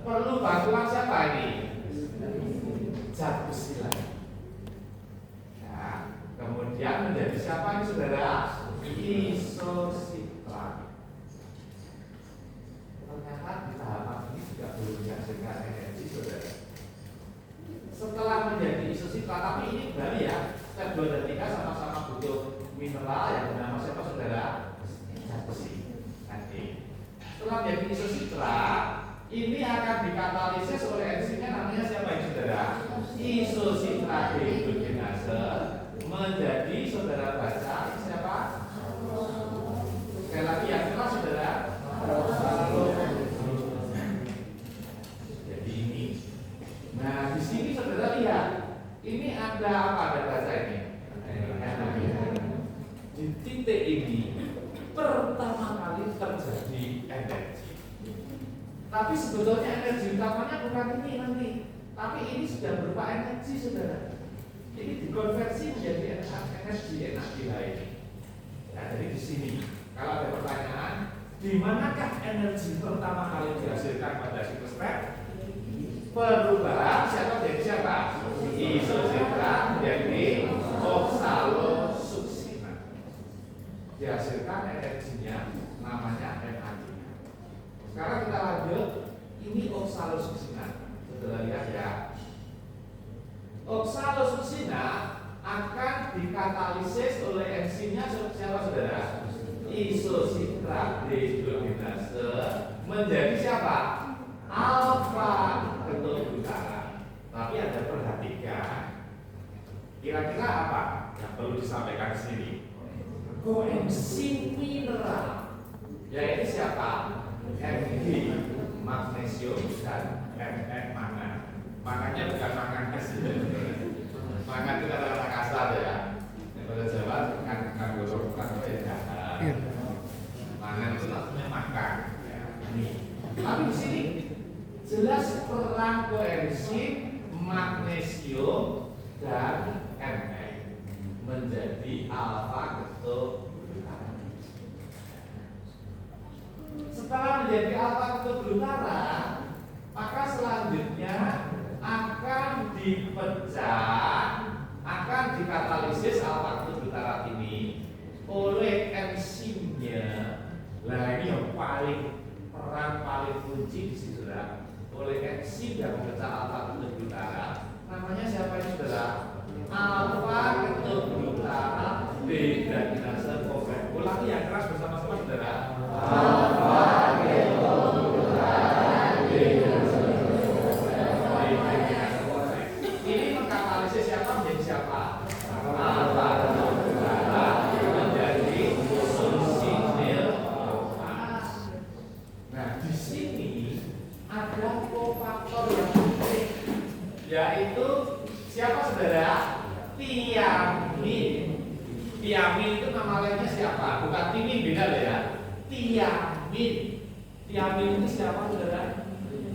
Perlu bantuan siapa ini? Zat besi lagi. Nah, kemudian menjadi siapa ini saudara? Isositrat. Ternyata di tahapan ini juga belum menghasilkan energi saudara. Setelah menjadi isositrat, tapi ini kembali ya, step 2 dan 3 sama-sama butuh mineral yang bernama siapa saudara? Zat besi. Nanti setelah menjadi isositrat, ini akan dikatalisis oleh enzimnya, namanya siapa ini saudara? Isositrat dehidrogenase menjadi saudara baca siapa? Sekali lagi yang keras saudara. Jadi ini. Nah di sini saudara lihat, ini ada apa? Ada baca ini. Di titik ini pertama kali terjadi energi. Tapi sebetulnya energi utamanya bukan ini nanti, tapi ini sudah berupa energi saudara. Ini dikonversi menjadi energi ini. Nah, jadi di sini kalau ada pertanyaan, di manakah energi pertama kali dihasilkan pada siklus perubahan siapa jadi siapa? Isositrat menjadi oksalosuksina. Dihasilkan energinya namanya NAD. Sekarang kita lanjut, ini oksalosuksina. Saudara lihat ya. Oksalosuksina akan dikatalisis oleh enzimnya siapa saudara? Isositrat dehidrogenase menjadi siapa? Alfa ketoglutarate. Tapi ada perhatikan, kira-kira apa yang perlu disampaikan di sini? Koenzim mineral, yaitu siapa? Mg, magnesium dan Mn mangan. Mangannya bukan mangan es. Mangan itu kata-kata kasar ya. Pada Jawa kan gosok bukan ya. Mangan itu maksudnya makan. Ya. Ini. Tapi di sini jelas peran koenzim magnesium dan Mn menjadi alfa ketoglutarate. Setelah menjadi alfa ketoglutarate, maka selanjutnya akan dipecah, akan dikatalisis alfa ketoglutarate ini oleh enzimnya. Nah ini yang peran paling kunci di situ saudara. Oleh enzim yang memecah alfa ketoglutarate, namanya siapa ini saudara? Alfa ketoglutarate dehidrogenase kompleks. Ulangi yang keras bersama-sama saudara. Alfa ketoglutarate dehidrogenase kompleks. Ini mengkatalisis siapa menjadi siapa? Alfa ketoglutarate menjadi succinyl. Nah di sini ada kofaktor yang penting, yaitu siapa saudara? Tiamin. Tiamin itu nama lainnya siapa? Bukan timin, beda loh ya. Tiamin. Tiamin itu siapa saudara?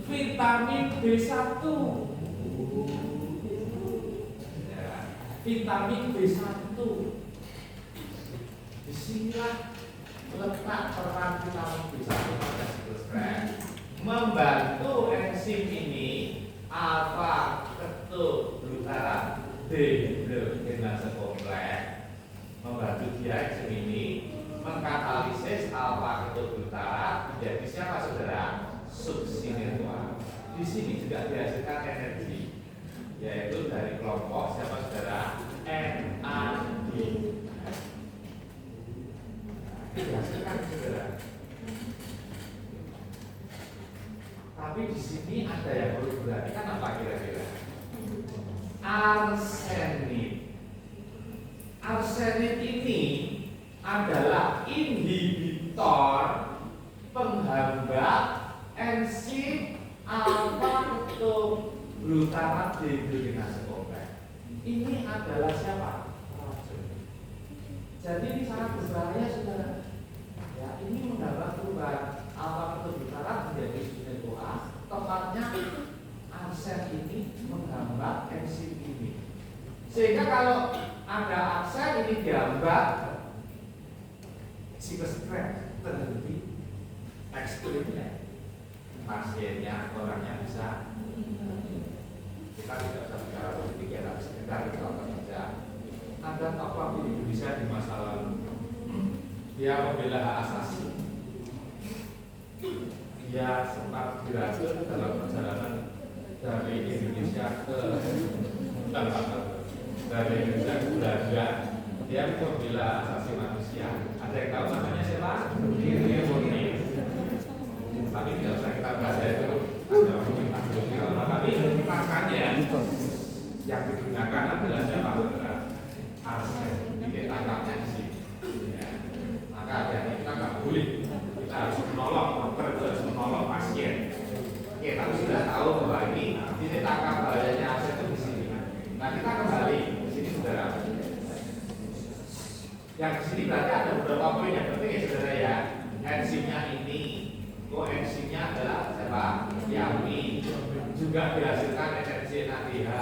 Vitamin B1. Ya, vitamin B1. Disinilah letak peran vitamin B1 pada siklus Krebs, membantu enzim ini alfa ketoglutarate dehidrogenase kompleks, membantu dia enzim ini mengkatalisis alfa ketoglutarate menjadi siapa saudara? Succinyl. Di sini juga dihasilkan energi, yaitu dari kelompok siapa saudara? NAD. Dihasilkan saudara. Tapi di sini ada yang perlu diperhatikan apa kira-kira? Arsenit. Arsenit ini adalah inhibitor penghambat enzim alfa ketoglutarate dehidrogenase kompleks. Ini adalah siapa? Racun. Jadi ini sangat berbahaya saudara. Ya, ini menggambar perubahan alfa ketubutaran menjadi susunan CoA. Tepatnya arsen ini menggambar enzim ini. Sehingga kalau ada arsen ini gambar psikostress terhenti ekstrimnya, pasiennya, orangnya bisa. Kita tidak usah bicara politik ya, tapi sekedar contoh saja. Ada tokoh di Indonesia di masa lalu, dia membela hak asasi. Dia sempat diracun dalam perjalanan dari Indonesia ke dari Indonesia ke Belanda. Dia membela hak asasi manusia. Ada yang tahu namanya siapa? Irwin Murni. Tapi tidak usah kita bahas itu. Ada orang tapi makanya yang digunakan adalah siapa? Arsen. Ini tangkapnya di sini. Maka hati-hati, kita nggak boleh. Kita harus menolong, dokter itu harus menolong pasien. Oke, tapi sudah tahu bahwa ini tangkap bahayanya arsen itu di sini. Nah, kita kembali di sini saudara. Yang di sini berarti ada beberapa poin yang penting ya saudara ya. Enzimnya ini, koenzimnya adalah siapa? Yami. Juga dihasilkan energi NADH.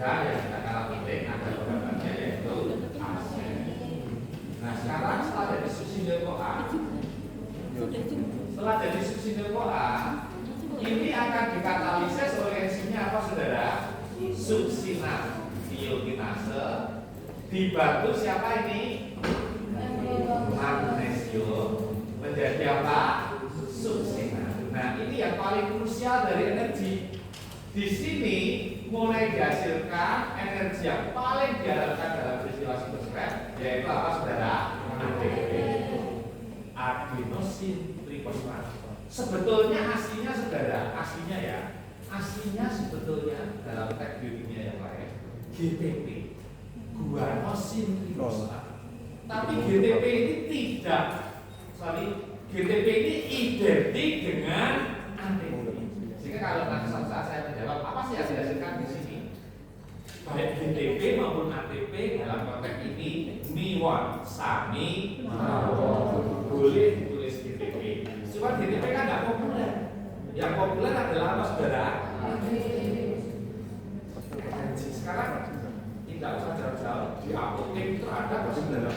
Dan yang tidak kalah penting ada programnya yaitu arsen. Nah sekarang setelah jadi succinyl CoA, ini akan dikatalisis oleh enzimnya apa saudara? Succinat thiokinase dibantu siapa ini? Magnesium menjadi apa? Succinat. Nah ini yang paling krusial dari energi. Di sini mulai dihasilkan energi yang paling diharapkan dalam peristiwa sitosfer, yaitu apa saudara? ATP, adenosin trifosfat. Sebetulnya aslinya saudara, aslinya sebetulnya dalam teks biokimia yang lain GTP, guanosin trifosfat. Tapi GTP ini GTP ini identik dengan ATP. Sehingga kalau nanti saat saya menjawab apa sih yang dihasilkan di sini, baik GTP maupun ATP dalam konteks ini miwon sami boleh ditulis GTP. Cuma GTP kan nggak populer. Yang populer adalah apa saudara? Sekarang tidak usah jauh-jauh di apotek itu ada saudara.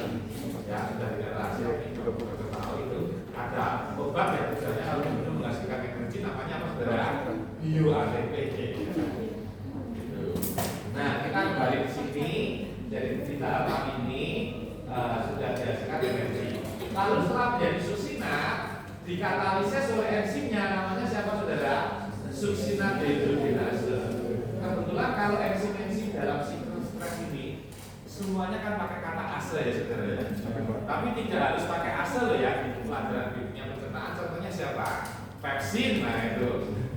Ya sudah tidak rahasia itu tahu itu ada obat yang misalnya kalau minum menghasilkan energi namanya apa saudara? Bio ATP. Nah kita kembali di sini. Jadi di dalam ini sudah dihasilkan energi. Lalu setelah menjadi succinat dikatalisis oleh enzimnya namanya siapa saudara? Succinat dehidrogenase. Kebetulan kalau enzim-enzim dalam sitostres ini semuanya kan pakai kata ase ya saudara ya. Tapi tidak harus pakai ase loh ya di pelajaran kimia pencernaan. Contohnya siapa? Pepsin, nah itu.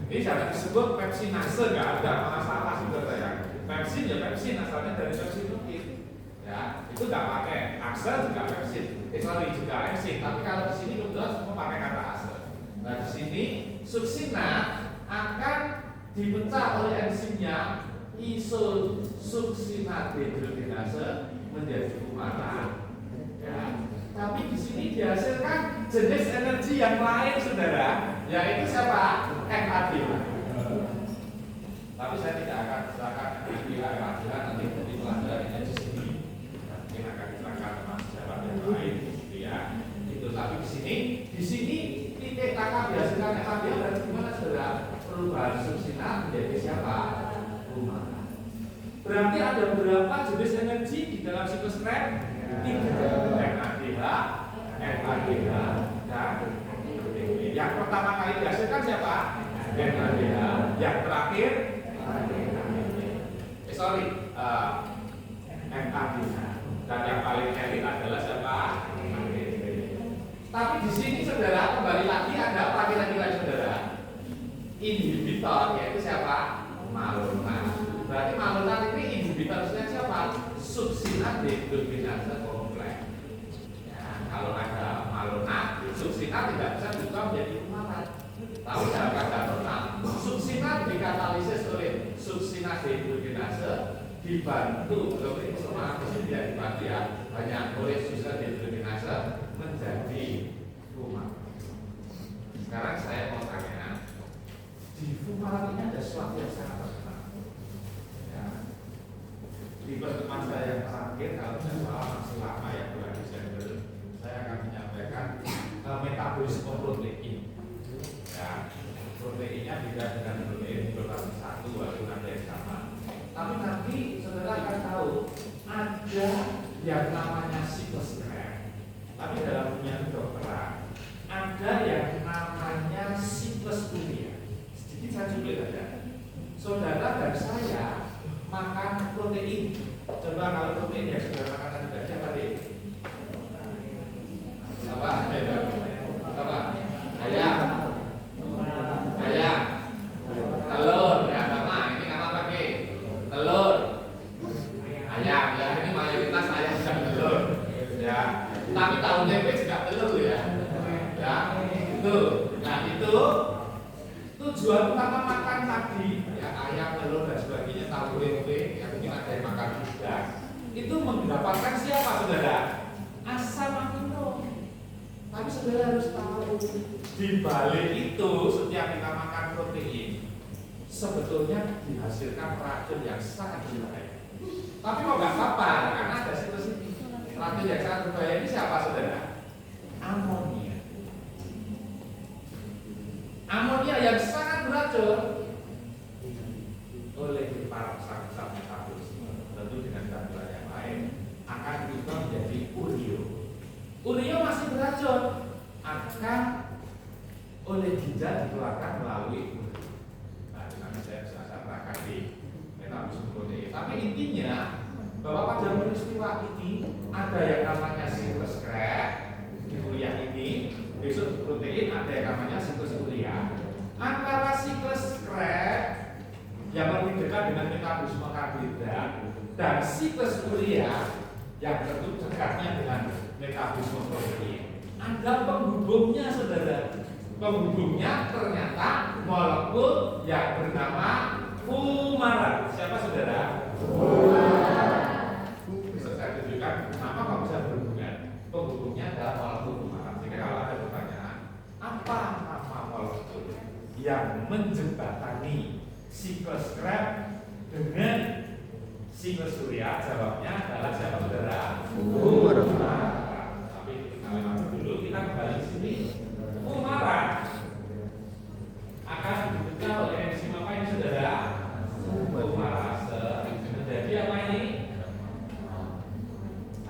Ini jangan disebut pepsinase, nggak ada masalah saudara ya. Pepsin ya pepsin, asalnya dari pepsinukit. Ya, itu nggak pakai ase juga pepsin. Juga enzim. Tapi kalau di sini kebetulan semua pakai kata ase. Nah di sini succinat akan dipecah oleh enzimnya isosuccinat dehidrogenase menjadi kumaran. Ya. Tapi di sini dihasilkan jenis energi yang lain, saudara, yaitu siapa? NADH. Tapi saya tidak akan serahkan NADH nanti di pelajaran di sini. Mungkin akan serahkan teman sahabat yang lain, gitu ya. Itu tapi di sini titik tangkap dihasilkan NADH berarti gimana, saudara? Perubahan succinat menjadi siapa? Kumaran. Berarti ada berapa jenis energi di dalam sitosfer? 3. NADH, NADH, dan ATP. Yang pertama kali dihasilkan siapa? NADH. Yang terakhir NADH. Dan yang paling elit adalah siapa? ATP. Tapi di sini saudara kembali lagi ada apa kira-kira saudara? Inhibitor, yaitu siapa? Malonat. Berarti malonat ini inhibitornya siapa? Succinat dehidrogenase kompleks. Ya, kalau ada malonat, succinat tidak bisa berubah menjadi kumaran. Tahu dalam keadaan normal, succinat dikatalisis oleh succinat dehidrogenase dibantu, kalau ini semua tidak dibantu ya, banyak kolesterol dihidrogenase menjadi fumarat. Sekarang saya mau tanya, di fumarat ini ada sesuatu yang sangat terkenal. Ya. Di pertemuan saya yang terakhir, kalau tidak salah masih lama ya, bulan Desember, saya akan menyampaikan metabolisme protein. Ya, proteinnya beda dengan protein global 1 walaupun ada yang sama. Tapi nanti saudara akan tahu ada yang namanya siklus Krebs. Tapi dalam dunia kedokteran ada yang namanya siklus urea. Sedikit saya culik saja. Saudara dan saya makan protein. Coba kalau protein yang saudara makan tadi berarti apa deh? Apa? Apa? Ayam. Ayam. Telur. Ya sama. Ini apa pakai? Telur. Ayam. Ya ini mayoritas ayam dan telur. Ya. Tapi tahu tempe juga telur ya. Ya. Itu. Nah itu tujuan utama makan tadi ya ayam, telur dan sebagainya, tahu tempe, yang mungkin ada yang makan juga. Itu mendapatkan siapa saudara? Asam amino. Tapi saudara harus tahu di balik itu setiap kita makan protein sebetulnya dihasilkan racun yang sangat berbahaya. Tapi kok nggak apa-apa karena ada siklus ini. Racun yang sangat berbahaya ini siapa saudara? Amonia. Amonia yang sangat beracun oleh para pesakit metabolisme tentu dengan campuran yang lain akan berubah menjadi urea. Urea masih beracun akan oleh ginjal dikeluarkan melalui urea. Nah, nanti saya bisa sampaikan di metabolisme protein. Tapi intinya bahwa pada peristiwa ini ada yang namanya siklus Krebs di urea ini, besok protein ada yang namanya siklus urea. Antara siklus Krebs yang lebih dekat dengan metabolisme karbohidrat dan siklus urea yang tentu dekatnya dengan metabolisme protein. Ada penghubungnya saudara. Penghubungnya ternyata molekul yang bernama fumarat. Siapa saudara? Fumarat. Bisa saya tunjukkan kenapa kok bisa berhubungan. Penghubungnya adalah molekul fumarat. Jadi kalau ada pertanyaan, apa nama molekul yang menjembatani siklus Krebs dengan siklus urea? Jawabnya adalah siapa saudara? Fumarat. Tapi kita lewat dulu, kita kembali ke sini. Fumarat akan dibuka oleh enzim apa ini saudara? Fumarase menjadi apa ini?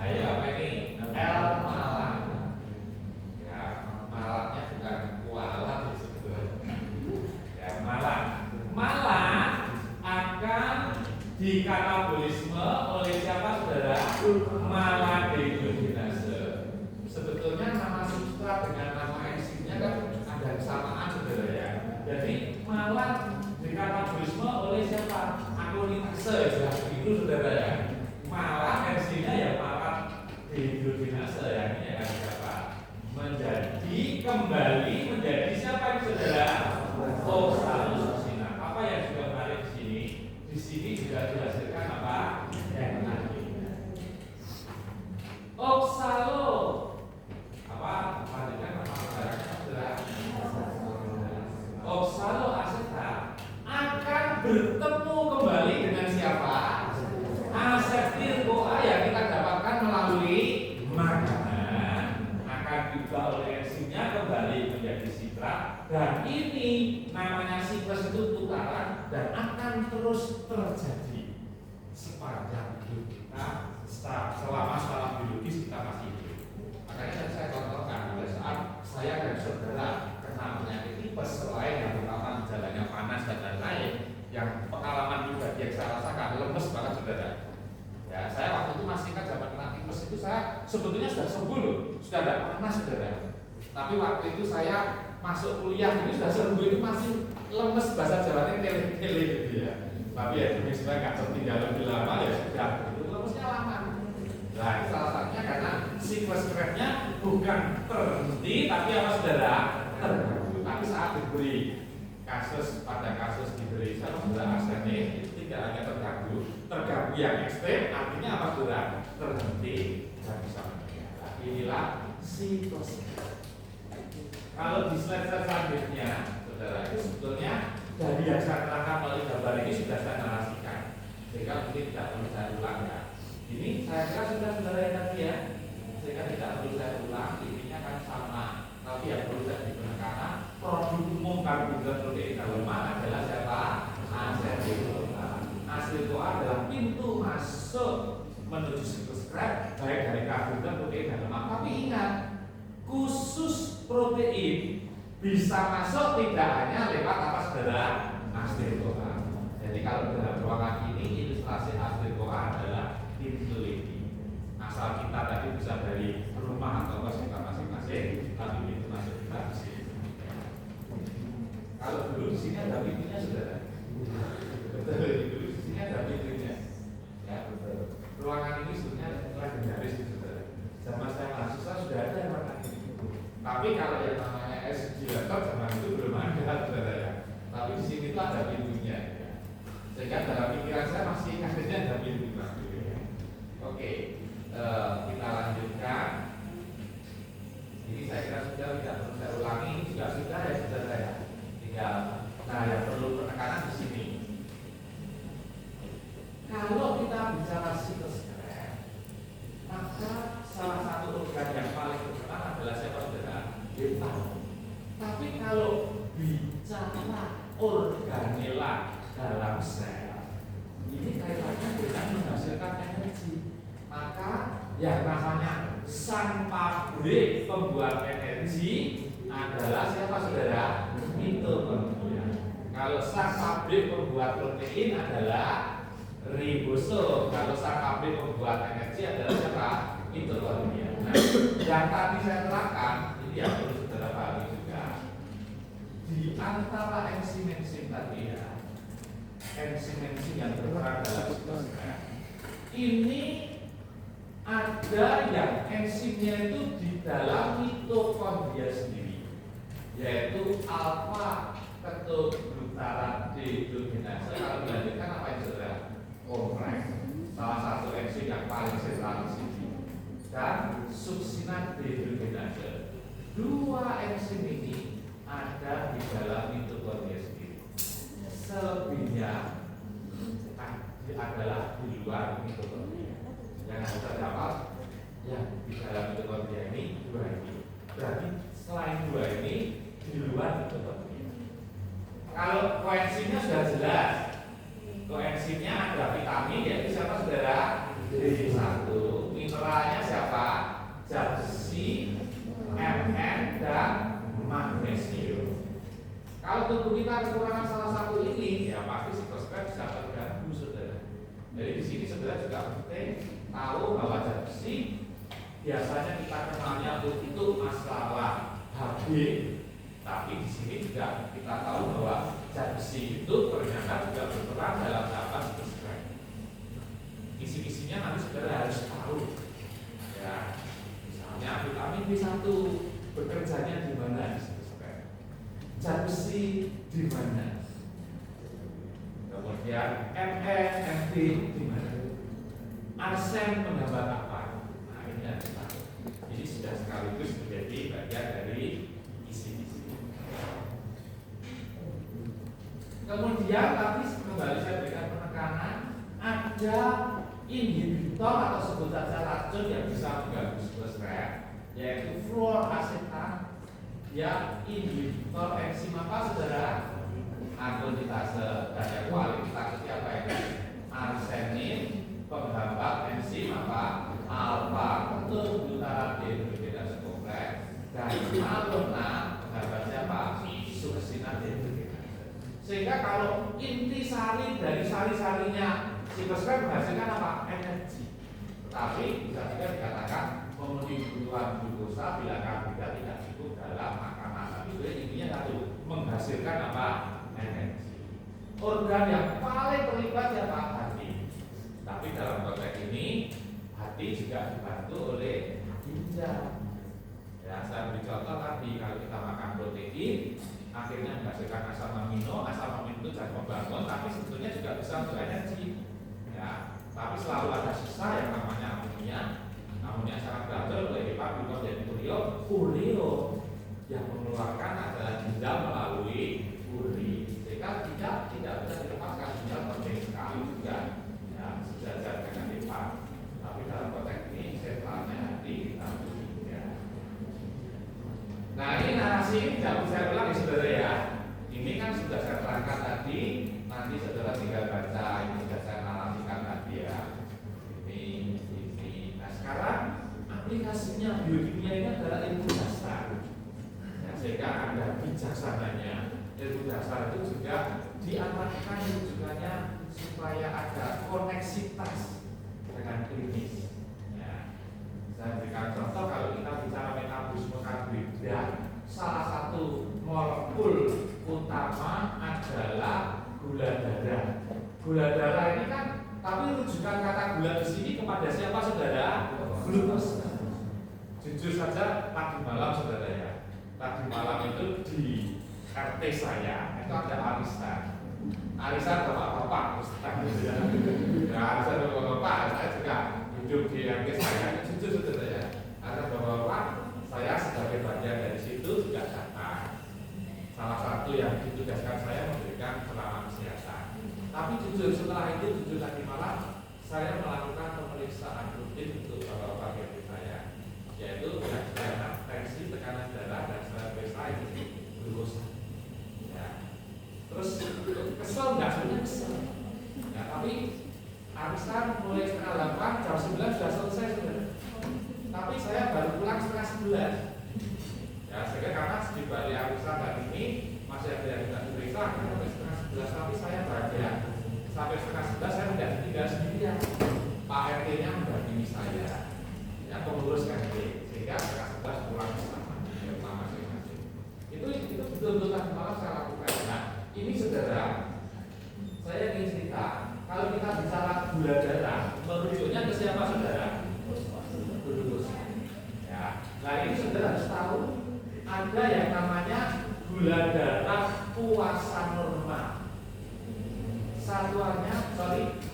Ayo apa ini? L-malat. Ya, malatnya bukan kualat sebetulnya. Ya, malat. Malat akan dikatabolisme oleh siapa saudara? Maladehydrogenase. Sebetulnya nama substrat dengan nama enzimnya kan ada kesamaan saudara ya. Jadi malat dikatabolisme oleh siapa? Akroninase jelas begitu saudara ya. Malat enzimnya ya malat dehydrogenase ya. Ini ya kan siapa? Menjadi kembali menjadi siapa ini saudara? Oxalosuccinat. Apa yang juga menarik di sini? Di sini juga dihasilkan apa? Oxalo apa? Lanjutkan nama saudara. Oxaloacetat akan bertemu kembali dengan siapa? Asetil CoA yang kita dapatkan melalui makanan akan diubah oleh enzimnya kembali menjadi sitrat, dan ini namanya siklus itu putaran dan akan terus terjadi sepanjang hidup kita selama biologis kita masih hidup. Makanya saya contohkan pada saat saya dan saudara kena penyakit tipes, selain yang pertama gejalanya panas dan lain-lain, yang pengalaman pribadi yang saya rasakan lemes banget saudara. Ya, saya waktu itu masih kan zaman kena tipes itu saya sebetulnya sudah sembuh loh, sudah tidak panas saudara. Tapi waktu itu saya masuk kuliah ini sudah sembuh itu masih lemes, bahasa Jawanya tele-tele gitu ya. Tapi ya demi supaya nggak tertinggal lebih lama ya sudah, itu lemesnya lama. Nah, itu salah satunya karena siklus Krebsnya bukan terhenti, tapi apa saudara? Terganggu. Tapi saat diberi pada kasus diberi saudara arsenik itu tidak hanya terganggu yang ekstrem, artinya apa saudara? Terhenti. sudah bisa mendengar. Inilah sitoskop. Kalau di slide selanjutnya, saudara, itu sebetulnya dari yang saya terangkan melalui gambar ini sudah saya narasikan, sehingga mungkin tidak perlu saya ulang ya. Ini saya kira sudah saudara yang tadi ya, sehingga tidak perlu saya ulang. Intinya kan sama, tapi yang perlu saya digunakan karena produk umum karbohidrat protein dan lemak adalah siapa? Asetil-CoA adalah pintu masuk menuju sitoskop baik dari karbohidrat, protein dan lemak. Tapi ingat, khusus protein bisa masuk tidak hanya lewat apa saudara? Asetil-CoA. Jadi kalau dalam ruangan ini ilustrasi asetil-CoA adalah pintu ini. Asal kita tadi bisa dari rumah atau kos kita masing-masing, tapi pintu masuk kita di sini. Kalau dulu di sini ada pintunya saudara. Betul, dulu di sini ada pintunya. Ya betul. Ruangan ini sebenarnya legendaris saudara. Zaman saya mahasiswa sudah ada yang pernah. Tapi kalau yang namanya SG laptop zaman itu belum ada saudara. Tapi di sini tuh ada pintunya. Ya. Sehingga dalam pikiran saya masih ingatnya ada pintu. Oke, kita lanjutkan. Ini saya kira sudah tidak perlu saya ulangi, ini juga sudah ya saudara ya. Tinggal, nah yang perlu penekanan di sini. Kalau kita bicara sitoskop, maka salah satu organ yang paling terkenal adalah siapa saudara? Hepatit. Tapi kalau bicara organela dalam sel, ini kaitannya dengan menghasilkan energi. Maka yang namanya sang pabrik pembuat energi adalah siapa saudara? Mitokondria. Kalau sang pabrik pembuat protein adalah ribosom. Kalau sang pabrik pembuat energi adalah siapa? Mitokondria. Nah, yang tadi saya terangkan ini yang perlu saudara pahami juga. Di antara enzim-enzim tadi ya, enzim-enzim yang berperan dalam sitoskop ini ada yang enzimnya itu di dalam mitokondria sendiri, yaitu alfa ketoglutarat dehidrogenase. Kalau dilanjutkan apa yang saudara? Kompleks, salah satu enzim yang paling sentral di sini, dan suksinat dehidrogenase. Dua enzim ini ada di dalam mitokondria sendiri. Selebihnya adalah di luar mitokondria. Yang harus terdapat yang di dalam mitokondria ini dua ini. Berarti selain dua ini di luar mitokondria. Kalau koenzimnya sudah jelas, koenzimnya ada vitamin yaitu siapa saudara? D1. Mineralnya siapa? Zat besi, Mn dan magnesium. Kalau tubuh kita kekurangan salah satu ini, ya pasti sitoskop bisa terganggu saudara. Jadi di sini saudara juga penting tahu bahwa zat besi biasanya kita kenalnya untuk masalah Hb, tapi di sini juga kita tahu bahwa zat besi itu ternyata juga berperan dalam tahapan sitoskop. Isi-isinya nanti saudara harus tahu. Ya, misalnya vitamin B1 bekerjanya di mana? Zat besi di mana? Kemudian Mn di mana? Arsen menggambar apa? Nah ini yang kita tahu. Ini sudah sekaligus menjadi bagian dari isi-isi. Kemudian tadi kembali saya berikan penekanan, ada inhibitor atau sebut saja racun yang bisa mengganggu sitoskop, yaitu fluoroasetat. Ya, inhibitor enzim apa saudara? Agonitase. Dan yang paling kita ngerti apa ini? Arsenin, penghambat enzim apa? Alfa ketoglutarat dehidrogenase kompleks, dan alumna penghambat siapa? Suksinat dehidrogenase. Sehingga kalau intisari dari sari-sarinya sitoskop menghasilkan apa? Energi. Tetapi bisa juga dikatakan memenuhi kebutuhan glukosa bila karbohidrat tidak cukup dalam makanan. Tapi sebenarnya intinya satu, menghasilkan apa? Energi. Organ yang paling terlibat siapa? Hati. Tapi dalam konteks ini hati juga dibantu oleh ginjal. Ya, saya beri contoh tadi, kalau kita makan protein akhirnya menghasilkan asam amino. Asam amino itu zat pembangun, tapi sebetulnya juga bisa untuk energi. Ya, tapi selalu ada sisa yang namanya amonia. amonia sangat beracun oleh hepa, glukosa jadi urea yang mengeluarkan adalah ginjal melalui urin, sehingga tidak bisa dilepaskan. Ginjal penting sekali juga ya, sejajar dengan hepa, tapi dalam konteks ini sentralnya hati kita ya. Nah, ini narasi ini tidak bisa ulang ya saudara ya. Ini kan sudah saya terangkan tadi, nanti saudara tinggal baca, ini sudah saya narasikan tadi ya. Ini. Nah, sekarang aplikasinya biokimia ini adalah ilmu dasar. Ya, sehingga ada bijaksananya. Ilmu dasar itu juga diamalkan rujukannya supaya ada koneksitas dengan klinis. Ya. Saya berikan contoh, kalau kita bicara metabolisme karbohidrat, salah satu molekul utama adalah gula darah. Gula darah ini kan, tapi rujukan kata gula di sini kepada siapa saudara? Glukosa. Jujur saja tadi malam saudara ya, tadi malam itu di RT saya itu ada arisan. Arisan bapak-bapak, Ustaz. Ya, arisan bapak-bapak, saya juga hidup di RT saya. Jujur saudara ya, ada bapak-bapak, saya sebagai bagian dari situ juga datang. Salah satu yang ditugaskan saya memberikan penanganan kesehatan. Tapi jujur setelah itu, jujur tadi malam saya melakukan pemeriksaan rutin untuk bapak-bapak RT saya, yaitu tekanan tensi, tekanan darah, dan saya periksa itu glukosa. Ya. Terus kesel nggak? Sebenarnya kesel. Ya, tapi arisan mulai setengah 8, jam 9 sudah selesai sudah. Tapi saya baru pulang setengah 11. Ya, sehingga karena di balik arisan hari ini masih ada yang tidak diperiksa sampai setengah 11, tapi saya bahagia sampai setengah 11 saya tidak tinggal sendirian. Pak RT-nya mendampingi saya, ya pengurus RT, sehingga setengah 11 pulang bersama masing-masing. Itu betul-betul tadi malam saya lakukan. Nah, ini saudara, saya ingin cerita, kalau kita bicara gula darah, merujuknya ke siapa saudara? Glukosa. Ya, nah ini saudara harus tahu, ada yang namanya gula darah puasa normal. Satuannya,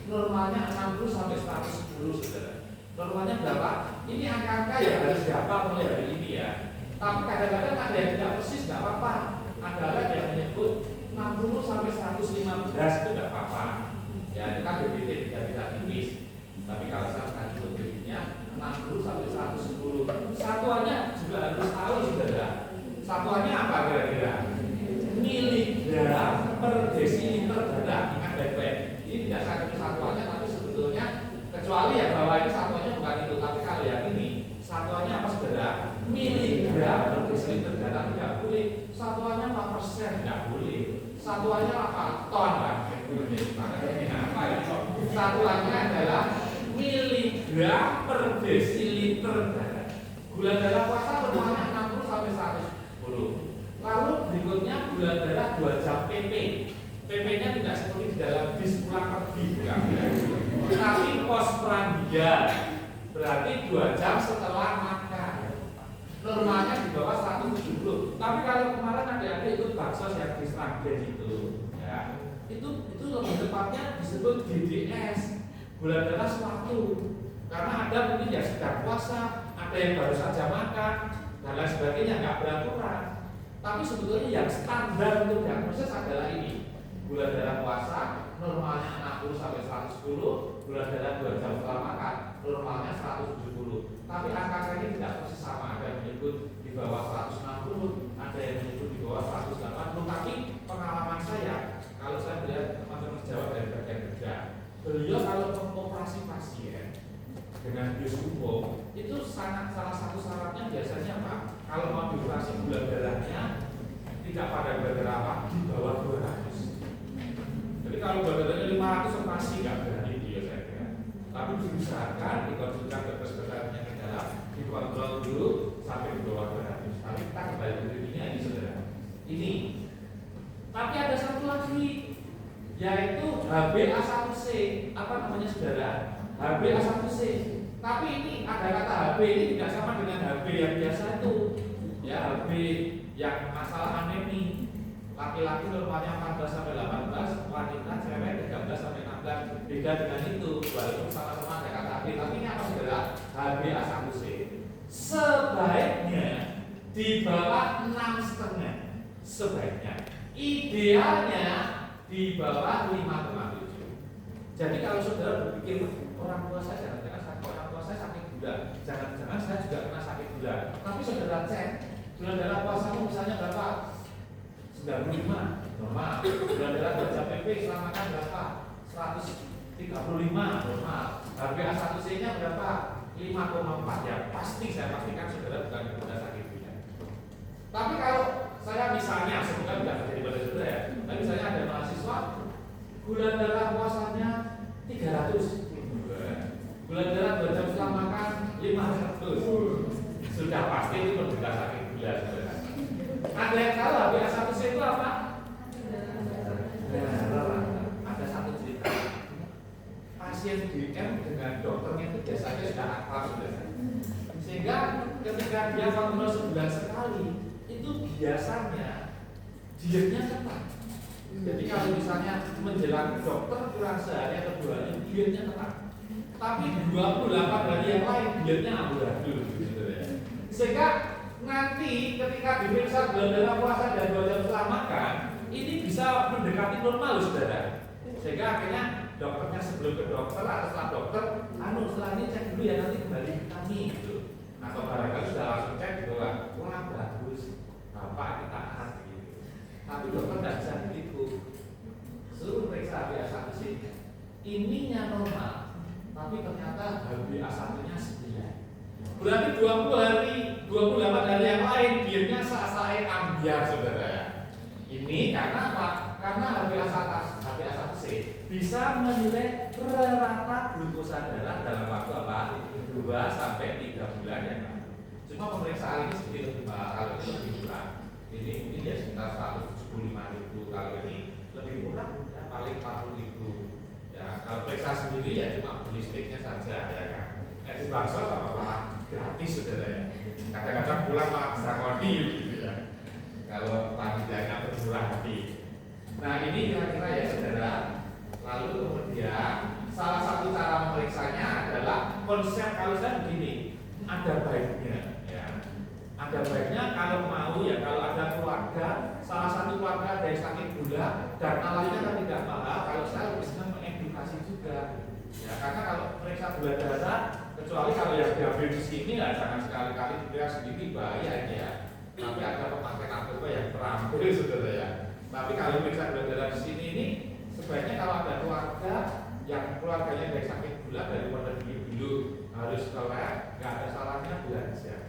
normalnya 60 sampai 110 saudara. Normalnya berapa? Ini angka-angka ya harus dihafal mulai hari ini ya. Tapi kadang-kadang ada yang tidak persis, nggak apa-apa. Ada yang menyebut 60 sampai 115 itu nggak apa-apa. Ya itu kan BBT tidak bisa tipis. Tapi kalau saya tadi BBT-nya 60 sampai 110. Satuannya juga harus tahu saudara. Satuannya apa kira-kira? Miligram per desiliter darah. Ingat baik-baik. Ini tidak sangat satuannya, tapi sebetulnya kecuali ya bahwa ini satuannya bukan itu. Tapi kalau yang ini satuannya apa saudara? Miligram per desiliter darah tidak boleh. Satuannya 4% tidak boleh. Satuannya apa? Ton lah. Satuannya adalah miligram per desiliter darah. Gula darah puasa normalnya 60 sampai 110. Lalu berikutnya gula darah 2 jam PP. PP-nya tidak seperti di dalam bis pulang pergi, tapi postprandial. Berarti 2 jam setelah makan. Normalnya di bawah 170. Tapi kalau kemarin ada ikut bakso yang distranggen itu, ya, itu lebih tepatnya disebut GDS, gula darah suatu. Karena ada mungkin yang sedang puasa, ada yang baru saja makan, dan lain sebagainya, nggak beraturan. Tapi sebetulnya yang standar untuk diagnosis adalah ini. Gula darah puasa normalnya 60 sampai 110, gula darah 2 jam setelah makan normalnya 170. Tapi angka ini tidak persis sama, ada yang menyebut di bawah 160, ada yang menyebut di bawah 180. Tapi pengalaman saya, kalau saya melihat teman-teman sejawat dari bagian kerja, beliau kalau mengoperasi pasien dengan bius umum itu salah satu syaratnya biasanya apa? Kalau mau dioperasi gula darahnya tidak pada gula darah apa? Di bawah 200. Jadi kalau gula darahnya 500 operasi nggak berani dia saya kira. Tapi diusahakan dikonsultasi ke spesialis penyakit dalam, dikontrol dulu sampai di bawah 200. Tapi kita kembali ke dunia ini saudara. Ini. Tapi ada satu lagi, yaitu HbA1c. Apa namanya saudara? HbA1c. Tapi ini ada kata Hb ini tidak sama dengan Hb yang biasa itu. Ya, Hb yang masalah anemi. Laki-laki normalnya 14 sampai 18, wanita cewek 13 sampai 16. Beda dengan itu, walaupun sama-sama ada kata tadi, tapi ini apa saudara? HbA1c sebaiknya di bawah 6,5 sebaiknya, idealnya di bawah 5,7. Jadi kalau saudara berpikir orang tua saya jangan-jangan orang tua saya sakit gula, jangan-jangan saya juga kena sakit gula, tapi saudara cek gula darah puasamu misalnya berapa? 95 normal. Gula darah baca PP selama makan berapa? 135 normal. HbA1c nya berapa? 5,4 ya pasti saya pastikan saudara bukan kena sakit gula. Tapi kalau saya misalnya, semoga tidak terjadi pada saudara ya, tapi misalnya ada mahasiswa gula darah puasanya 300, gula darah 2 jam setelah makan 500, sudah pasti itu menderita sakit gula saudara. Ada yang tahu HbA1c itu apa? Ada satu cerita, pasien DM dengan dokternya itu biasanya sudah akrab saudara, sehingga ketika dia kontrol sebulan sekali itu biasanya dietnya ketat. Jadi kalau misalnya menjelang dokter kurang sehari atau 2 hari dietnya ketat, tapi 28 hari yang lain dietnya amburadul gitu ya. Sehingga nanti ketika diperiksa gula darah puasa dan 2 jam setelah makan ini bisa mendekati normal saudara. Sehingga akhirnya dokternya sebelum ke dokter atau setelah dokter, setelah ini cek dulu ya nanti kembali ke kami gitu. Atau barangkali sudah langsung cek gitu kan, kurang bagus, bapak kita tahan gitu. Tapi dokter tidak bisa begitu. Suruh periksa HbA1c, ininya normal, tapi ternyata HbA1-nya 9. Berarti 28 hari yang lain dietnya saat-saat ambiar saudara ya. Ini karena apa? Karena HbA1c bisa menilai rata glukosa darah dalam waktu apa? 2 sampai 3 bulan ya Pak. Cuma pemeriksaan ini sedikit lebih mahal, kalau itu lebih murah. Ini mungkin ya sekitar 175.000, kalau ini lebih murah ya paling 40.000. Ya kalau periksa sendiri ya cuma beli sticknya saja ya kan. Di bakso apa gratis saudara ya. Kadang-kadang pulang malah bisa kodi gitu ya. Kalau panitianya bermurah hati. Nah ini kira-kira ya saudara. Lalu kemudian salah satu cara memeriksanya adalah konsep kalau saya begini, ada baiknya ya. Ada baiknya kalau mau ya, kalau ada keluarga, salah satu keluarga ada yang sakit gula dan alatnya kan tidak mahal, kalau saya lebih senang mengedukasi juga. Ya, karena kalau periksa gula darah, kecuali kalau yang diabetes ini ya jangan sekali-kali dipikir sendiri bahaya ini ya. Tapi ada pemakai narkoba yang terampil saudara ya. Tapi kalau periksa gula darah di sini ini sebaiknya kalau ada keluarga yang keluarganya dari sakit gula daripada dulu harus ke lab, nggak ada salahnya belajar.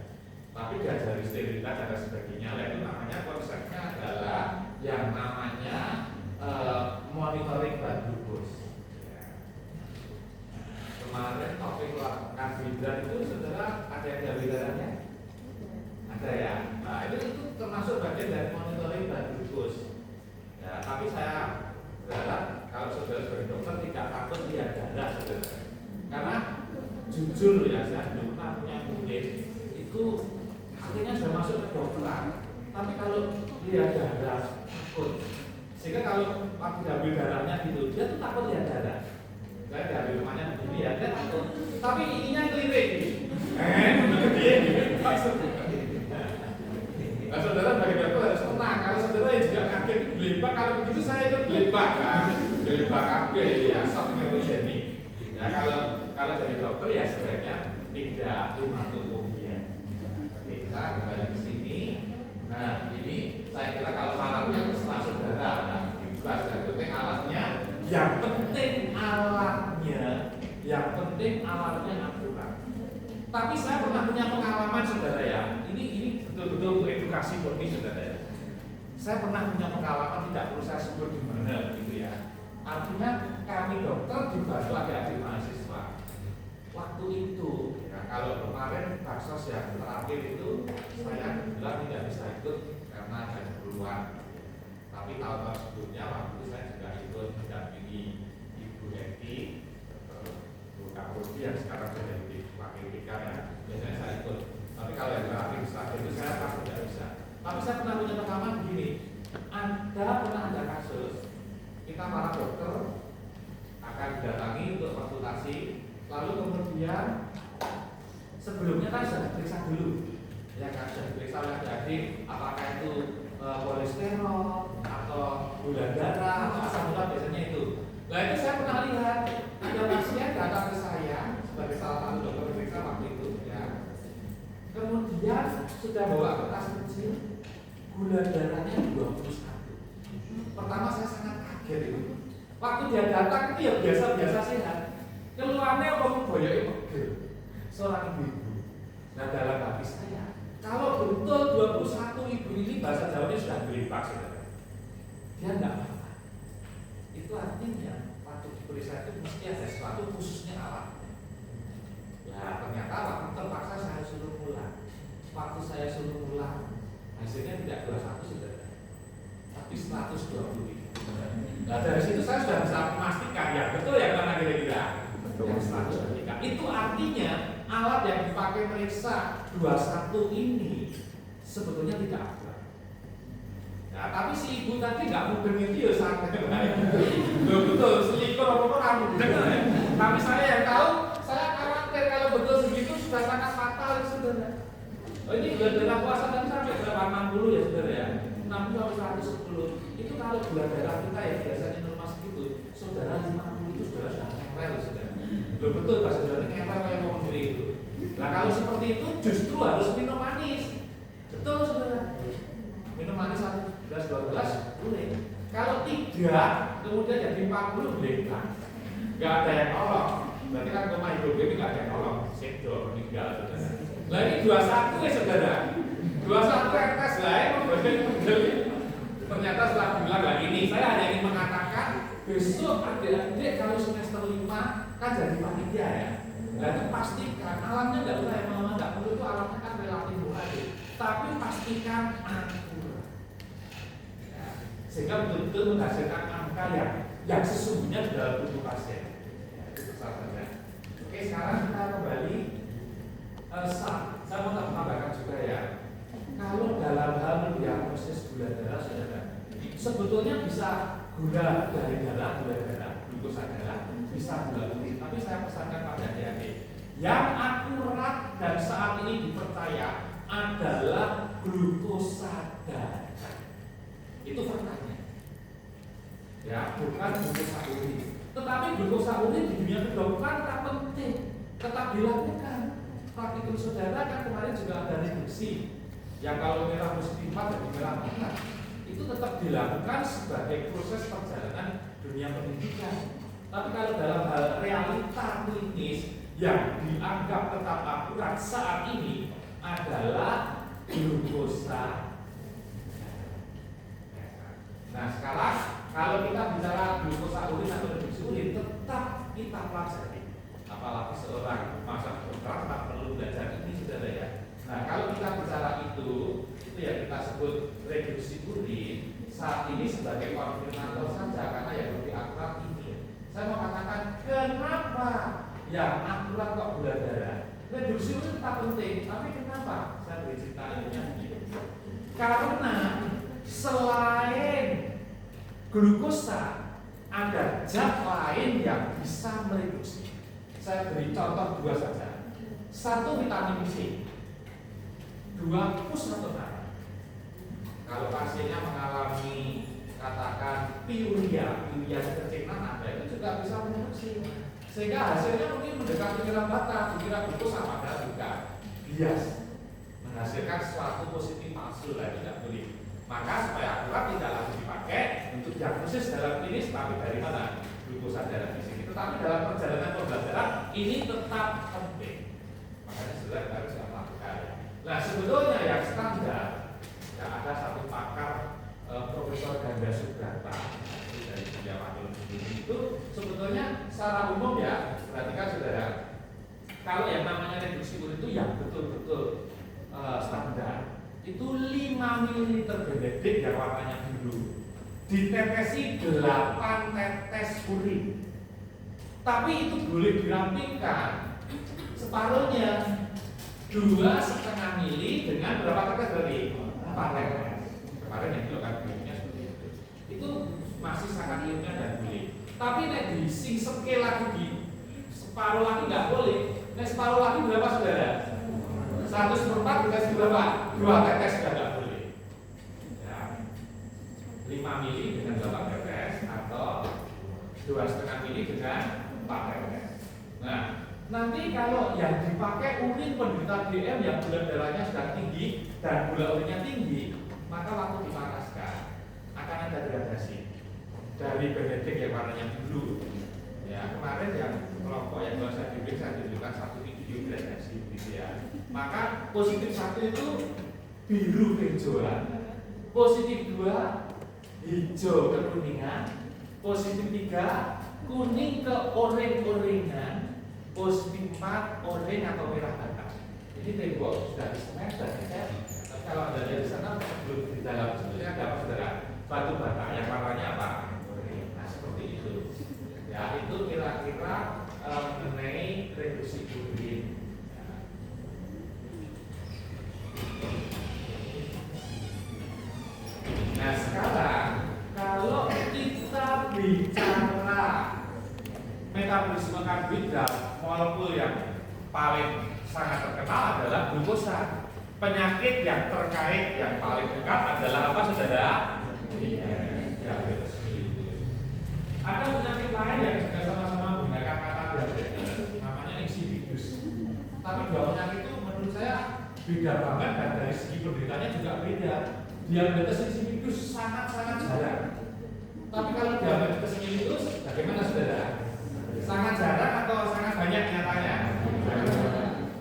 Tapi diajari sterilitas dan sebagainya. Nah, itu namanya konsepnya adalah yang namanya monitoring blood glucose. Kemarin topik karbohidrat itu saudara ada yang dari darahnya? Ada ya? Nah itu termasuk bagian dari monitoring blood glucose ya, tapi saya berharap kalau saudara sebagai dokter tidak takut lihat darah saudara, karena jujur ya saya belum pernah punya murid itu akhirnya sudah masuk ke dokteran, tapi kalau lihat darah takut, sehingga kalau waktu diambil darahnya gitu dia tuh takut lihat darah. Saya diambil rumahnya begini ya, dia takut. Tapi ininya kelirik. Dia gitu. Nah, saudara bagi dokter harus tenang. Kalau saudara yang juga kaget gelebak, kalau begitu saya ikut gelebak kan. Gelebak kabeh ya, sok ini. Ya kalau jadi dokter ya sebenarnya tidak umum ya. Kita kembali ke sini. Nah, ini saya kira kalau alatnya setelah saudara, nah, dibahas dan penting alatnya. Yang penting alatnya akurat. Tapi saya pernah punya pengalaman saudara ya. Ini betul-betul untuk edukasi murni saudara ya. Saya pernah punya pengalaman, tidak perlu saya sebut di mana gitu ya. Artinya kami dokter dibantu adik-adik mahasiswa. Waktu itu ya, kalau kemarin baksos yang terakhir itu saya kebetulan tidak bisa ikut karena ada keperluan. Tapi tahun sebelumnya waktu itu saya juga ikut mendampingi Ibu Eti Kapolri yang sekarang sudah jadi wakil dekan ya, biasanya saya ikut. Tapi kalau yang terakhir itu saya pasti tidak bisa. Tapi saya pernah punya pengalaman begini, pernah ada kasus kita para dokter akan didatangi untuk konsultasi Lalu kemudian sebelumnya kan sudah diperiksa dulu, ya kan, sudah diperiksa oleh adik apakah itu kolesterol atau gula darah atau asam urat biasanya itu. Nah itu saya pernah lihat ada pasien datang ke saya sebagai salah satu dokter periksa waktu itu, ya. Kemudian sudah bawa kertas kecil, gula darahnya 21. Pertama saya sangat kaget itu. Waktu dia datang itu ya biasa-biasa sehat. Keluarnya orang boyoknya pegel. Seorang ibu. Nah dalam hati saya, kalau betul 21 ibu ini bahasa Jawanya sudah beripak, saudara, dia tidak apa-apa. Itu artinya waktu diperiksa itu mesti ada sesuatu khususnya alat. Nah ternyata waktu terpaksa saya suruh pulang. Waktu saya suruh pulang, hasilnya tidak 21 saudara, tapi 120. Nah dari situ saya sudah bisa memastikan ya betul ya mana kira-kira. Itu artinya alat yang dipakai meriksa 21 ini sebetulnya tidak akurat. Nah, tapi si ibu tadi nggak mungkin itu ya santai. Betul, selingkuh apa-apa mudeng ya. Tapi saya yang tahu, saya khawatir kalau betul segitu sudah sangat fatal saudara. Oh ini gula darah puasa tadi sampai berapa 60 ya saudara ya. 60 sampai 110. Itu kalau gula darah kita ya biasanya normal segitu, saudara 50 itu saudara sudah nempel saudara. Betul Pak saudara nempel kayak mau sendiri itu. Nah kalau seperti itu justru harus minum manis. Betul saudara. Minum manis 1 gelas 2 gelas boleh. Kalau tidak, kemudian jadi 40 boleh kan? Gak ada yang nolong. Berarti kan koma hidrogen nggak ada yang nolong. Sedor meninggal saudara. Nah ini 21 ya saudara. 21 RKS lain membagian model. Ternyata setelah bilang lah ini, saya hanya ingin mengatakan besok adik-adik kalau semester 5 kan jadi panitia ya. Nah itu pastikan alatnya nggak usah yang lama, nggak perlu, itu alatnya kan relatif murah. Tapi pastikan akurat. Ya, sehingga betul-betul menghasilkan angka yang sesungguhnya di dalam tubuh pasien. Ya, itu saja. Oke, sekarang kita kembali. Saya mau tambahkan juga ya. Kalau dalam hal mendiagnosis gula darah saudara, sebetulnya bisa gula dari darah, glukosa darah, bisa gula putih. Tapi saya pesankan pada adik-adik, yang akurat dan saat ini dipercaya adalah glukosa darah. Itu faktanya. Ya, bukan glukosa urin. Tetapi glukosa urin di dunia kedokteran tak penting, tetap dilakukan. Praktikum saudara kan kemarin juga ada reduksi. Yang kalau merah positif jadi merah merah itu tetap dilakukan sebagai proses perjalanan dunia pendidikan. Tapi kalau dalam hal realita klinis yang dianggap tetap akurat saat ini adalah glukosa. Nah sekarang kalau kita bicara glukosa urin atau reduksi urin tetap kita pelajari. Apalagi seorang masa dokter tak perlu belajar ini saudara ya. Nah kalau kita bicara itu ya kita sebut reduksi urin saat ini sebagai konfirmator saja karena yang lebih akurat ini. Saya mau katakan kenapa yang akurat kok gula darah. Reduksi urin tak penting, tapi kenapa? Saya beri cerita ilmunya begini. Karena selain glukosa ada zat lain yang bisa mereduksi. Saya beri contoh 2 saja. 1 vitamin C. 2 pusat. Kalau pasiennya mengalami katakan piuria kekecilan ada itu juga bisa mereduksi. Sehingga hasilnya mungkin mendekati nilai batas, dikira glukosa padahal juga bias menghasilkan suatu positif palsu lah tidak boleh. Maka supaya akurat tidak lagi dipakai untuk diagnosis dalam klinis, tapi dari mana glukosa darah di sini. Tetapi dalam perjalanan pembelajaran ini tetap penting. Makanya sudah harus dilakukan. Nah sebetulnya yang standar ya ada satu pakar Profesor Ganda Subrata dari dunia patologi itu sebetulnya secara umum ya perhatikan saudara, kalau yang namanya reduksi urin itu yang betul-betul standar itu 5 ml benedik yang warnanya biru ditetesi 8 tetes urin. Tapi itu boleh dirampingkan separuhnya 2,5 mili dengan berapa tetes berarti? 4 tetes. Kemarin yang itu kan bilangnya seperti itu. Itu masih sangat ilmiah dan boleh. Tapi nek di sing scale lagi di 10 separuh lagi nggak boleh. Nah, separuh lagi berapa saudara? 1/4 dikasih berapa? 2 tetes sudah nggak boleh. Ya. 5 mili dengan 8 tetes atau 2,5 mili dengan 4 tetes. Nah, nanti kalau yang dipakai urin penderita DM yang gula darahnya sudah tinggi dan gula urinnya tinggi, maka waktu dipanaskan akan ada gradasi dari Benedict yang warnanya biru. Ya, kemarin yang kelompok yang baru saya bimbing saya tunjukkan satu video gradasi gitu ya. Maka positif 1 itu biru hijauan, positif 2 hijau kekuningan, positif 3 kuning ke oranye-oranyan, positif 4 oranye atau merah bata. Ini tembok sudah disemen dan dicat. Kalau Anda lihat di sana belum di dalam sebetulnya ada apa saudara? Batu bata yang warnanya apa? Nah, seperti itu. Ya, itu kira-kira mengenai reduksi urin. Nah, sekarang kalau kita bicara metabolisme karbohidrat, molekul yang paling sangat terkenal adalah glukosa. Penyakit yang terkait yang paling dekat adalah apa saudara? Diabetes mellitus. Ada penyakit lain yang juga sama-sama menggunakan kata diabetes, namanya insipidus. Tapi dua penyakit itu menurut saya beda banget dan dari segi penderitanya juga beda. Diabetes insipidus sangat-sangat jarang. Tapi kalau diabetes mellitus, bagaimana saudara? Sangat jarang atau sangat banyak nyatanya?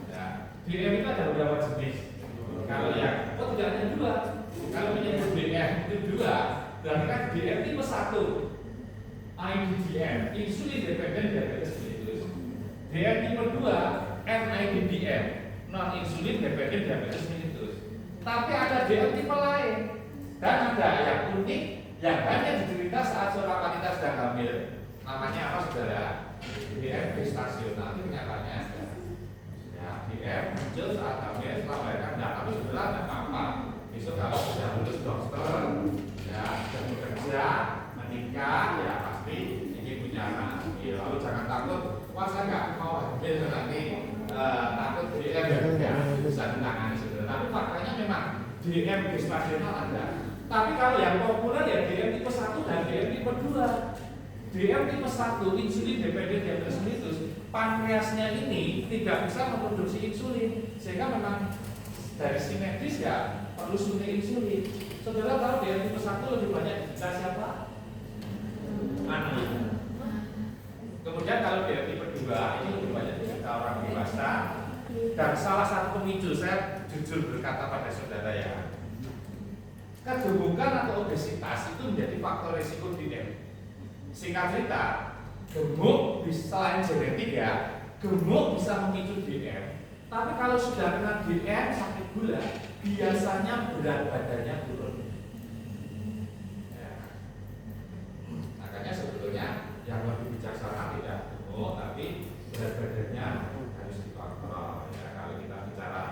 Ya, DM itu ada beberapa jenis. Kalau yang tidak hanya 2. Kalau menyebut DM itu 2, berarti kan DM tipe 1. IDDM, insulin dependent diabetes mellitus. DM tipe 2, NIDDM, non insulin dependent diabetes mellitus. Tapi ada DM tipe lain dan ada yang unik yang hanya diderita saat seorang wanita sedang hamil. Namanya apa saudara? DM gestasional. Itu nyatanya. Ya, DM muncul saat hamil setelah melahirkan. Nah, tapi sebenarnya tidak apa-apa. Besok kalau sudah lulus dokter, ya sudah bekerja, menikah, ya pasti ingin punya anak. Ya, lalu jangan takut. Wah, saya nggak mau hamil nanti takut DM ya bisa ditangani sebenarnya. Tapi faktanya memang DM gestasional ada. Tapi kalau yang populer ya DM tipe 1 dan DM tipe 2. DM tipe 1 insulin dependent diabetes mellitus, pankreasnya ini tidak bisa memproduksi insulin sehingga memang dari segi medis ya perlu suntik insulin. Saudara tahu DM tipe 1 lebih banyak diderita siapa? Anak. Kemudian kalau DM tipe 2 ini lebih banyak diderita orang dewasa. Dan salah satu pemicu, saya jujur berkata pada saudara ya, kegemukan atau obesitas itu menjadi faktor risiko DM. Singkat cerita, gemuk selain genetik ya, gemuk bisa memicu DM. Tapi kalau sudah kena DM sakit gula, biasanya berat badannya turun. Ya. Makanya sebetulnya yang lebih bijaksana tidak gemuk, tapi berat badannya harus dikontrol. Ya, kalau kita bicara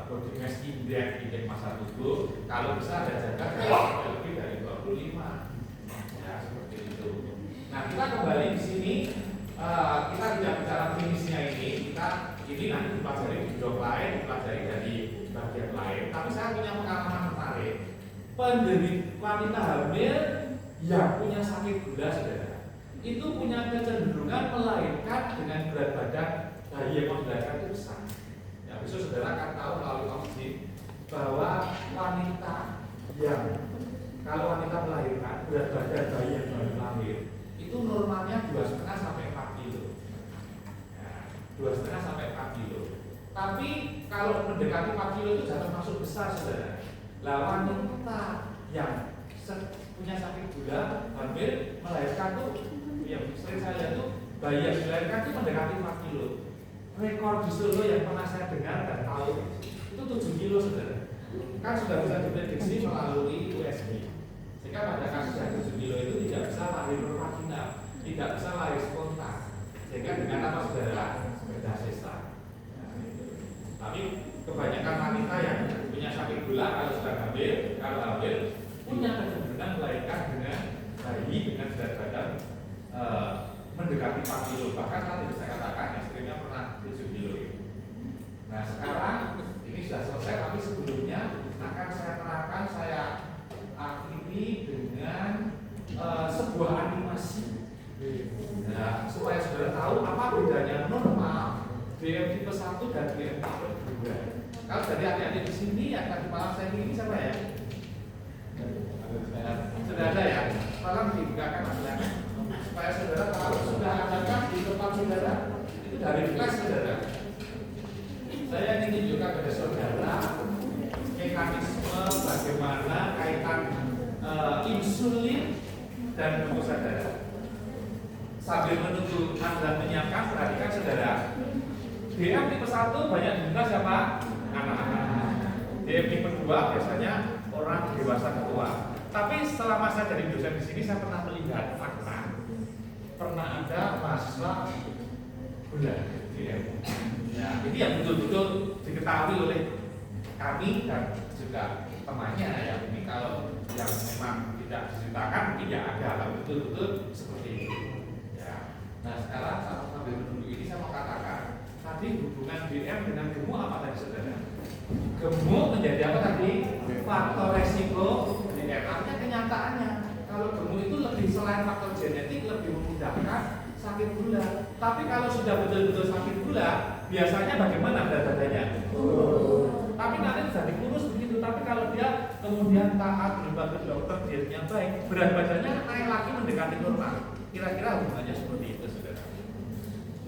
body mass index, indeks massa tubuh, kalau bisa ada jaga lebih dari 25. Ya, seperti itu. Nah, kita kembali di sini, kita tidak bicara klinisnya ini, kita ini nanti dipelajari di blog lain, dipelajari dari bagian lain. Tapi saya punya pengalaman menarik. Penderita wanita hamil yang punya sakit gula, saudara, itu punya kecenderungan melahirkan dengan berat badan bayi yang mau dilahirkan itu besar. Ya, besok saudara akan tahu melalui oksigen bahwa wanita yang kalau wanita melahirkan berat badan bayi yang baru lahir itu normalnya 2,5 sampai 4 kilo. Ya, 2,5 sampai 4 kilo. Tapi kalau mendekati 4 kilo itu sudah termasuk besar, saudara. Lah wanita yang punya sakit gula hamil melahirkan tuh yang sering saya lihat tuh bayi yang dilahirkan itu mendekati 4 kilo. Rekor di Solo yang pernah saya dengar dan tahu itu 7 kilo, saudara. Kan sudah bisa diprediksi melalui USG. Sehingga pada kasus yang 7 kilo itu tidak bisa lahir vaginal, tidak bisa lahir spontan. Sehingga dengan apa saudara? Sepeda sesar. Nah, tapi kebanyakan wanita yang punya sakit gula kalau sudah hamil, punya kecenderungan melahirkan dengan bayi dengan berat badan mendekati 4 kilo. Bahkan tadi saya katakan Nah sekarang ini sudah selesai, tapi sebelumnya akan saya terangkan, saya akhiri dengan sebuah animasi. Nah, supaya saudara tahu apa bedanya normal DM tipe 1 dan DM tipe 2. Kalau dari adik-adik di sini yang tadi malam saya ini siapa ya? Sudah ada ya? Tolong dibukakan aja supaya saudara tahu sudah adakah di tempat saudara itu dari flash saudara. Saya ingin tunjukkan kepada saudara mekanisme bagaimana kaitan insulin dan glukosa darah. Sambil menunggu Anda menyiapkan, perhatikan saudara. DM tipe 1 banyak digunakan siapa? Anak-anak. DM tipe 2 biasanya orang dewasa tua. Tapi selama saya jadi dosen di sini, saya pernah melihat fakta. Pernah ada mahasiswa gula DM. Ya, ini yang betul-betul diketahui oleh kami dan juga temannya ya. Ini kalau yang memang tidak diceritakan mungkin ya ada, kalau betul-betul seperti ini. Nah sekarang sambil menunggu ini saya mau katakan tadi hubungan DM dengan gemuk apa tadi saudara? Gemuk menjadi apa tadi? Faktor resiko DM. Artinya kenyataannya kalau gemuk itu lebih selain faktor genetik lebih memudahkan sakit gula. Tapi kalau sudah betul-betul sakit gula, biasanya bagaimana berat badannya? Tapi nanti jadi kurus begitu. Tapi kalau dia kemudian taat berobat ke dokter, dietnya baik, berat badannya naik lagi mendekati normal. Kira-kira hubungannya seperti itu, saudara.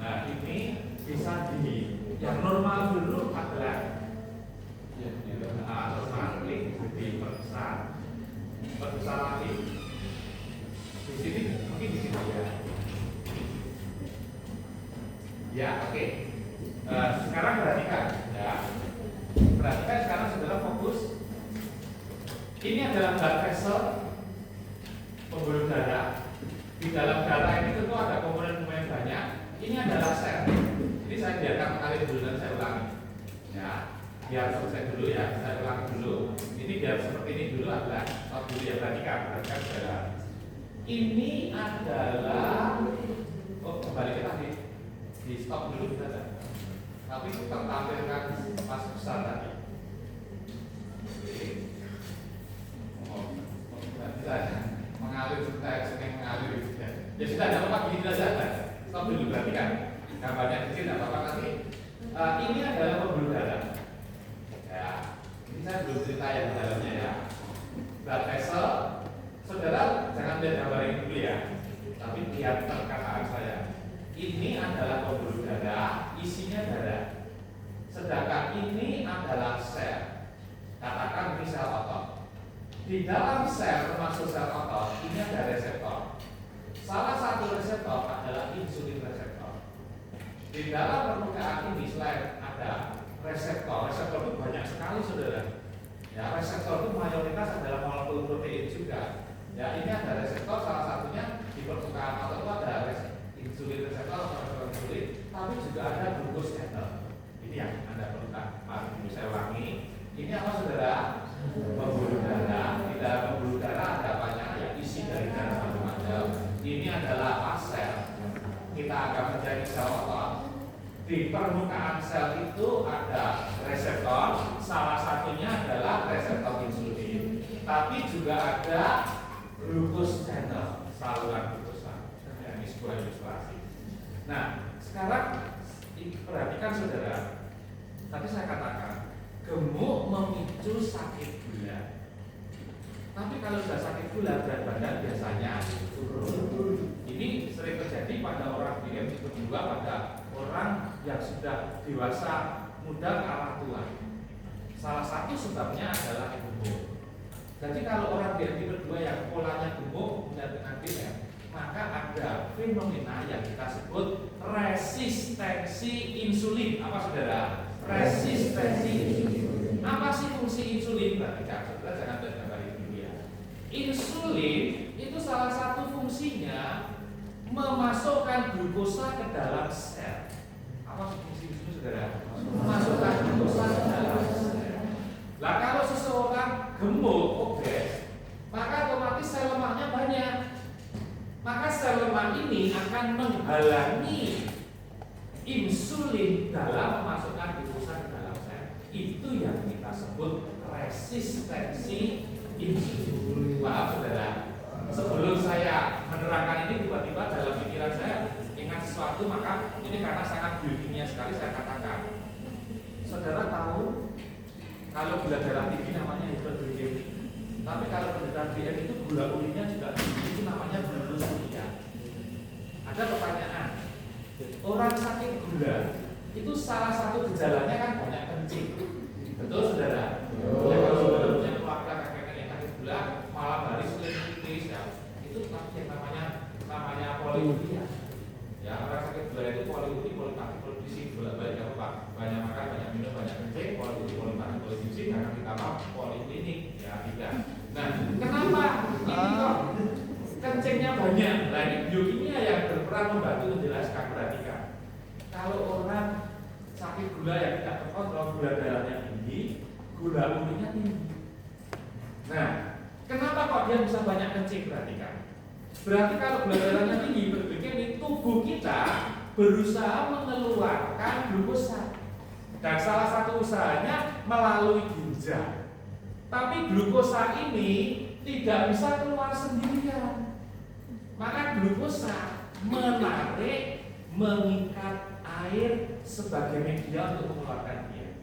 Nah ini bisa yang normal dulu adalah normal ini diperbesar lagi. Di sini mungkin di sini ya. Ya oke. Sekarang perhatikan ya. Perhatikan sekarang saudara fokus. Ini adalah blood vessel pembuluh darah. Di dalam darah ini tentu ada komponen-komponen banyak. Ini adalah sel. Ini saya biarkan mengalir dulu dan saya ulangi. Ya, biar selesai dulu ya. Saya ulangi dulu. Ini biar seperti ini dulu adalah stop dulu ya. Perhatikan saudara. Ini adalah kembali ke tadi. Di stop dulu kita ada. Tapi tertampilkan pas besar tadi. Oke. Bisa mengalir teks yang mengalir ya sudah tidak apa-apa begini saja. Stop dulu perhatikan gambarnya kecil tidak apa-apa nanti. Ini adalah pembuluh darah ya, ini saya belum cerita yang di dalamnya ya. Blood vessel saudara jangan lihat gambar ini dulu ya, tapi lihat perkataan saya. Ini adalah pembuluh darah, isinya darah, sedangkan ini adalah sel, katakan ini sel otot. Di dalam sel termasuk sel otot ini ada reseptor. Salah satu reseptor adalah insulin reseptor. Di dalam permukaan ini selain ada reseptor itu banyak sekali saudara. Ya, reseptor itu mayoritas adalah molekul protein juga. Ya, ini ada reseptor, salah satunya di permukaan otot itu ada insulin reseptor atau insulin, tapi juga ada glucose channel. Ini yang Anda perlukan. Mari saya ulangi. Ini apa saudara? Pembuluh darah. Di dalam pembuluh darah ada banyak ya, isi dari darah macam-macam. Ini adalah sel. Kita akan menjadi sel otot. Di permukaan sel itu ada reseptor. Salah satunya adalah reseptor insulin. Tapi juga ada glucose channel, saluran glukosa. Ini sebuah ilustrasi. Nah, sekarang perhatikan saudara. Tadi saya katakan gemuk memicu sakit gula. Tapi kalau sudah sakit gula berat badan biasanya turun. Ini sering terjadi pada orang DM tipe 2, pada orang yang sudah dewasa muda ke arah tua. Salah satu sebabnya adalah gemuk. Jadi kalau orang DM tipe 2 yang polanya gemuk dengan DM, maka ada fenomena yang kita sebut resistensi insulin. Apa saudara? Resistensi insulin. Apa sih fungsi insulin? Perhatikan, saudara jangan gambar ini dulu ya. Insulin itu salah satu fungsinya memasukkan glukosa ke dalam sel. Apa fungsi insulin saudara? Memasukkan glukosa ke dalam sel. Nah kalau seseorang gemuk, obes, maka otomatis sel lemaknya banyak. Maka sel lemak ini akan menghalangi insulin dalam memasukkan glukosa ke dalam Itu yang kita sebut resistensi insulin. Maaf saudara, sebelum saya menerangkan ini tiba-tiba dalam pikiran saya ingat sesuatu, maka ini karena sangat biokimia sekali saya katakan. Saudara tahu kalau gula darah tinggi namanya hiperglikemia, tapi kalau penderita DM itu gula urinnya juga tinggi, itu namanya glukosuria. Ada pertanyaan, orang sakit gula itu salah satu gejalanya kan banyak kencing, betul saudara? Ya, kalau saudara punya keluarga kakek yang sakit gula, malam hari sulit tipis, ya, itu yang namanya poliuria. Ya, orang sakit gula itu poliuria, polipatik, polipsik, bolak-balik ya Pak. Banyak makan, banyak minum, banyak kencing, poliuria, polipatik, polipsik, karena ditambah poliklinik, ya tidak. Nah, kenapa ini kok kencingnya banyak? Nah, ini biokimia yang berperan membantu menjelaskan. Perhatikan. Kalau orang sakit gula yang tidak terkontrol, gula darahnya tinggi, gula urinnya tinggi. Nah, kenapa kok dia bisa banyak kencing? Perhatikan. Berarti kalau gula darahnya tinggi, berarti tubuh kita berusaha mengeluarkan glukosa. Dan salah satu usahanya melalui ginjal. Tapi glukosa ini tidak bisa keluar sendirian. Maka glukosa menarik, mengikat air sebagai media untuk mengeluarkan dia.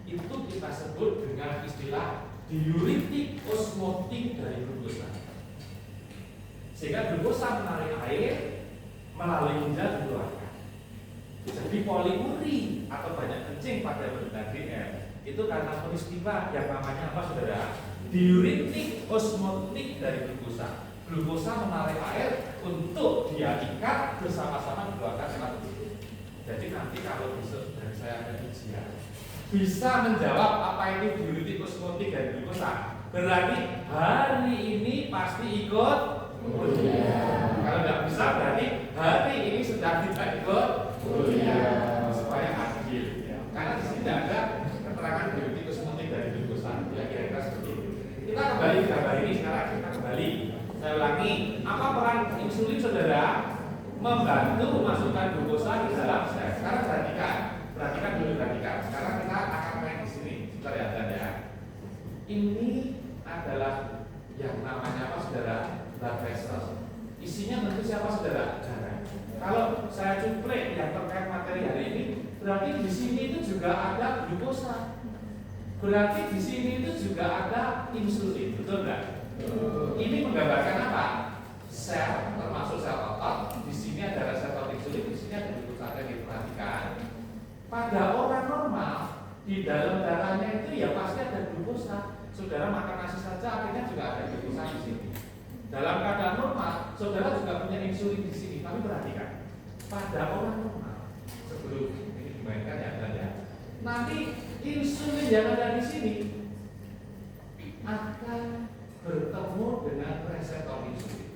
Itu kita sebut dengan istilah diuretik osmotik dari glukosa. Sehingga glukosa menarik air melalui ginjal dikeluarkan. Jadi poliuri atau banyak kencing pada penderita DM itu karena peristiwa yang namanya apa saudara? Diuretik osmotik dari glukosa. Glukosa menarik air untuk dia ikat bersama-sama dikeluarkan lewat tubuh. Jadi nanti kalau besok dari saya ada ujian bisa menjawab apa itu diuretik osmotik dari glukosa, berarti hari ini pasti ikut ujian. Kalau tidak bisa berarti hari ini sudah tidak ikut ujian. Supaya adil, ya. Karena di sini tidak ada keterangan diuretik osmotik dari glukosa. Ya kira-kira seperti itu. Kita kembali ke gambar ini sekarang. Kita kembali. Saya ulangi, apa peran insulin saudara? Membantu memasukkan glukosa di dalam sel. Sekarang perhatikan dulu. Sekarang kita akan main di sini. Sebentar ya, ya. Ini adalah yang namanya apa saudara? Blood vessel. Isinya tentu siapa saudara? Darah. Kalau saya cuplek yang terkait materi hari ini, berarti di sini itu juga ada glukosa. Berarti di sini itu juga ada insulin, betul nggak? Ini menggambarkan apa? Sel, termasuk sel otot. Di sini ada reseptor insulin, di sini ada glukosa yang diperhatikan. Pada orang normal, di dalam darahnya itu ya pasti ada glukosa. Saudara makan nasi saja akhirnya juga ada glukosa di sini. Dalam keadaan normal, saudara juga punya insulin di sini. Tapi perhatikan, pada orang normal, sebelum ini dimainkan ya, nanti insulin yang ada di sini akan bertemu dengan reseptor insulin.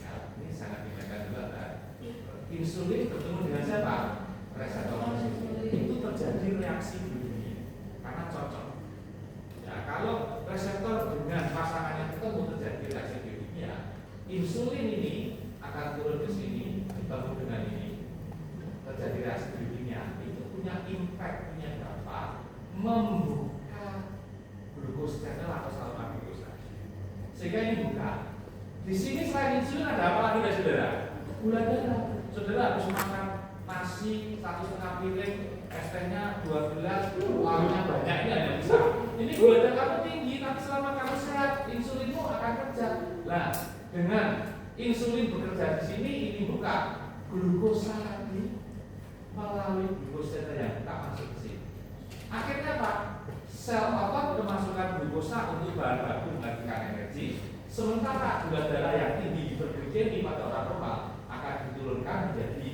Nah, ini sangat dimainkan juga kan? Insulin bertemu dengan siapa? Reseptor insulin. Itu terjadi reaksi biokimia karena cocok. Ya, kalau reseptor dengan pasangannya ketemu terjadi reaksi biokimia, insulin ini akan turun ke sini, bertemu dengan ini, terjadi reaksi biokimia. Itu punya impact, punya dampak membuka glukos channel atau saluran glukosa. Sehingga ini buka. Di sini selain insulin ada apa lagi ya saudara? Gula darah. Saudara harus makan nasi 1,5 piring, es tehnya 2 gelas, lauknya banyak, ini hanya bisa. Ini gula darah kamu tinggi, tapi selama kamu sehat, insulinmu akan kerja. Nah, dengan insulin bekerja di sini, ini buka glukosa lagi melalui glukosa yang buka masuk ke sini. Akhirnya apa? Sel otot kemasukan glukosa untuk bahan baku menghasilkan energi, sementara gula darah yang tinggi hiperglikemia pada orang normal akan diturunkan menjadi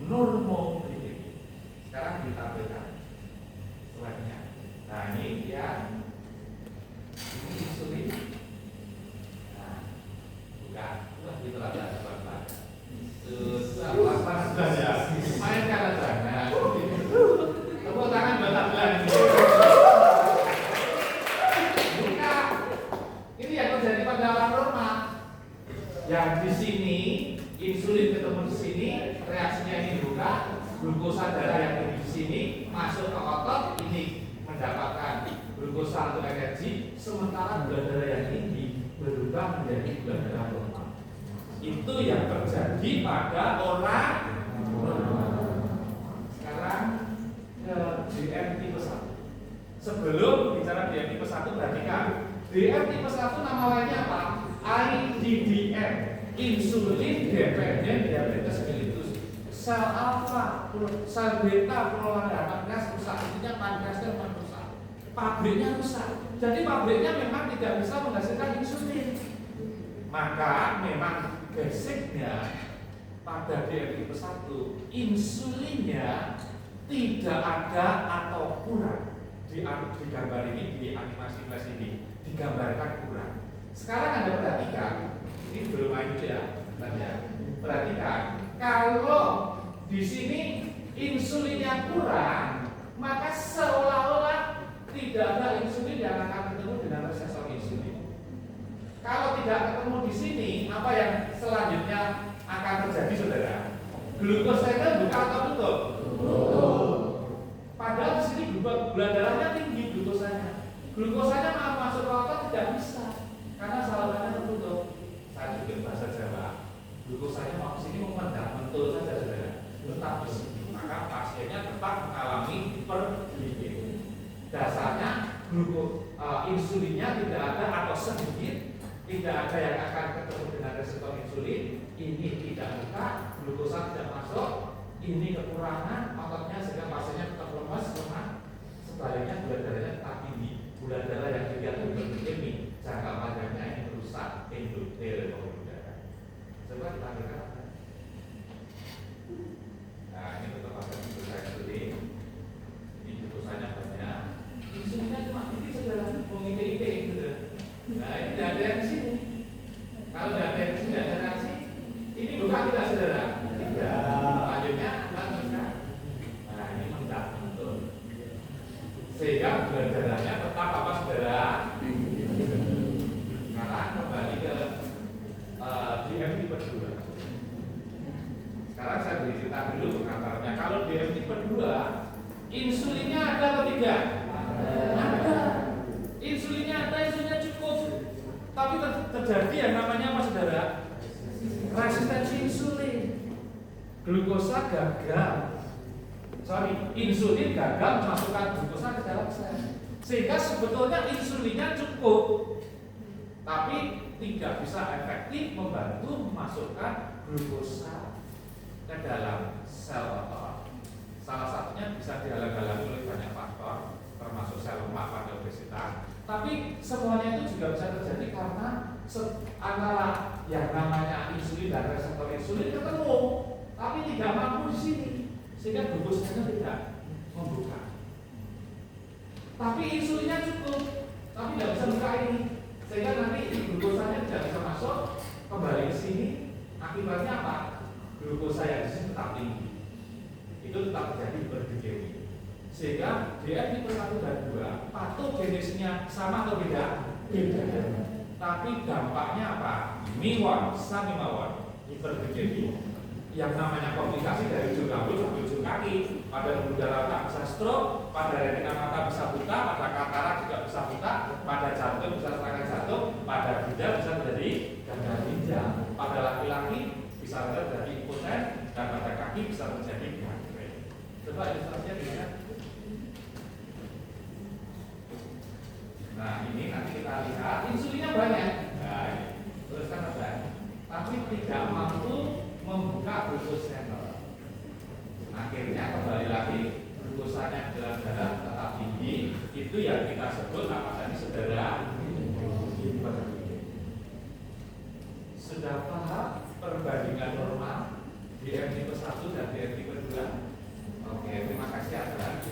normoglikemia. Sekarang ditampilkan slide-nya. Nah ini dia, ini insulin. Nah, bukan, wah itu ada pelan-pelan. Pelan-pelan sudah ya. Mainkan aja. Nah, tepuk tangan pelan-pelan. Yang di sini insulin ketemu di sini, reaksinya ini buka, glukosa darah yang di sini masuk ke otot. terjadi pada orang. Sekarang DM tipe 1. Sebelum bicara DM tipe 1, perhatikan DM tipe 1 nama lainnya apa? IDDM, insulin dependent diabetes mellitus. Sel alfa, sel beta pengelolaan pankreas rusak, artinya pankreasnya rusak, pabriknya rusak. Jadi pabriknya memang tidak bisa menghasilkan insulin. Maka memang basicnya pada DM tipe 1 insulinnya tidak ada atau kurang. Di gambar ini, di animasi flash ini digambarkan kurang. Sekarang Anda perhatikan, ini belum main ya, perhatikan. Kalau di sini insulinnya kurang, maka seolah-olah tidak ada insulin yang akan ketemu dengan reseptor insulin. Kalau tidak ketemu di sini, apa yang selanjutnya akan terjadi, saudara? Glukosanya buka atau tutup? Padahal di sini gula darahnya tinggi glukosanya. Glukosanya mau masuk ke otot tidak bisa, karena salurannya tertutup. Saya juga bahasa Jawa. Glukosanya mau ke sini mentul saja, saudara. Tetap di sini. Maka pasiennya tetap mengalami hiperglikemia. Dasarnya insulinnya tidak ada atau sedikit, tidak ada yang akan ketemu dengan reseptor insulin. Ini tidak buka, glukosa tidak masuk. Ini kekurangan ototnya sehingga pasiennya tetap lemas, lemah. Sebaliknya gula darahnya tetap tinggi. Gula darah yang dilihat hiperglikemia, jangka panjangnya ini merusak endotel pembuluh darah. Coba kita lihat. Nah, ini tetap ada gula insulin. Ini glukosanya banyak. Insulinnya cuma ini, saudara, mengike-ike gitu. Nah, ini tidak ada yang di sini. Kalau tidak ada yang di sini, tidak ada reaksi. Ini bukan tidak, saudara. Tidak. Lanjutnya bukan. Nah, ini mentul. Sehingga gula darahnya tetap apa, saudara? Sekarang kembali ke DM tipe 2. Sekarang saya beri cerita dulu pengantarnya. Kalau DM tipe 2, insulinnya ada atau tidak? Ada. Insulinnya ada, insulinnya cukup. Tapi terjadi yang namanya apa, saudara? Resistensi insulin. Glukosa gagal. Insulin gagal memasukkan glukosa ke dalam sel. Sehingga sebetulnya insulinnya cukup, tapi tidak bisa efektif membantu memasukkan glukosa ke dalam sel otot. Salah satunya bisa dihalang-halangi oleh banyak faktor, termasuk sel lemak pada obesitas. Tapi semuanya itu juga bisa terjadi karena antara yang namanya insulin dan reseptor insulin ketemu, tapi tidak mampu di sini, sehingga glukosanya tidak membuka. Tapi insulinnya cukup, tapi tidak bisa buka ini, sehingga nanti glukosanya tidak bisa masuk kembali ke sini. Akibatnya apa? Glukosa yang di sini tetap tinggi. Itu tetap terjadi hiperglikemia. Sehingga DM tipe 1 dan 2 patogenesisnya sama atau beda? Beda. Tapi dampaknya apa? Mi1 sampai Mi1 hiperglikemia. Yang namanya komplikasi dari ujung rambut sampai ujung kaki. Pada pembuluh darah otak bisa stroke, pada retina mata bisa buta, pada katarak juga bisa buta, pada jantung bisa serangan jantung, pada ginjal bisa terjadi gagal ginjal, pada laki-laki bisa terjadi impoten, dan pada kaki bisa terjadi gangrene. Coba ilustrasinya gimana? Nah, ini nanti kita lihat insulinnya banyak. Nah, ini tuliskan apa? Tapi tidak mampu membuka glucose channel. Akhirnya kembali lagi glukosanya dalam darah tetap tinggi. Itu yang kita sebut apa tadi, saudara? Sudah paham perbandingan normal DM tipe 1 dan DM tipe 2? Oke, terima kasih atas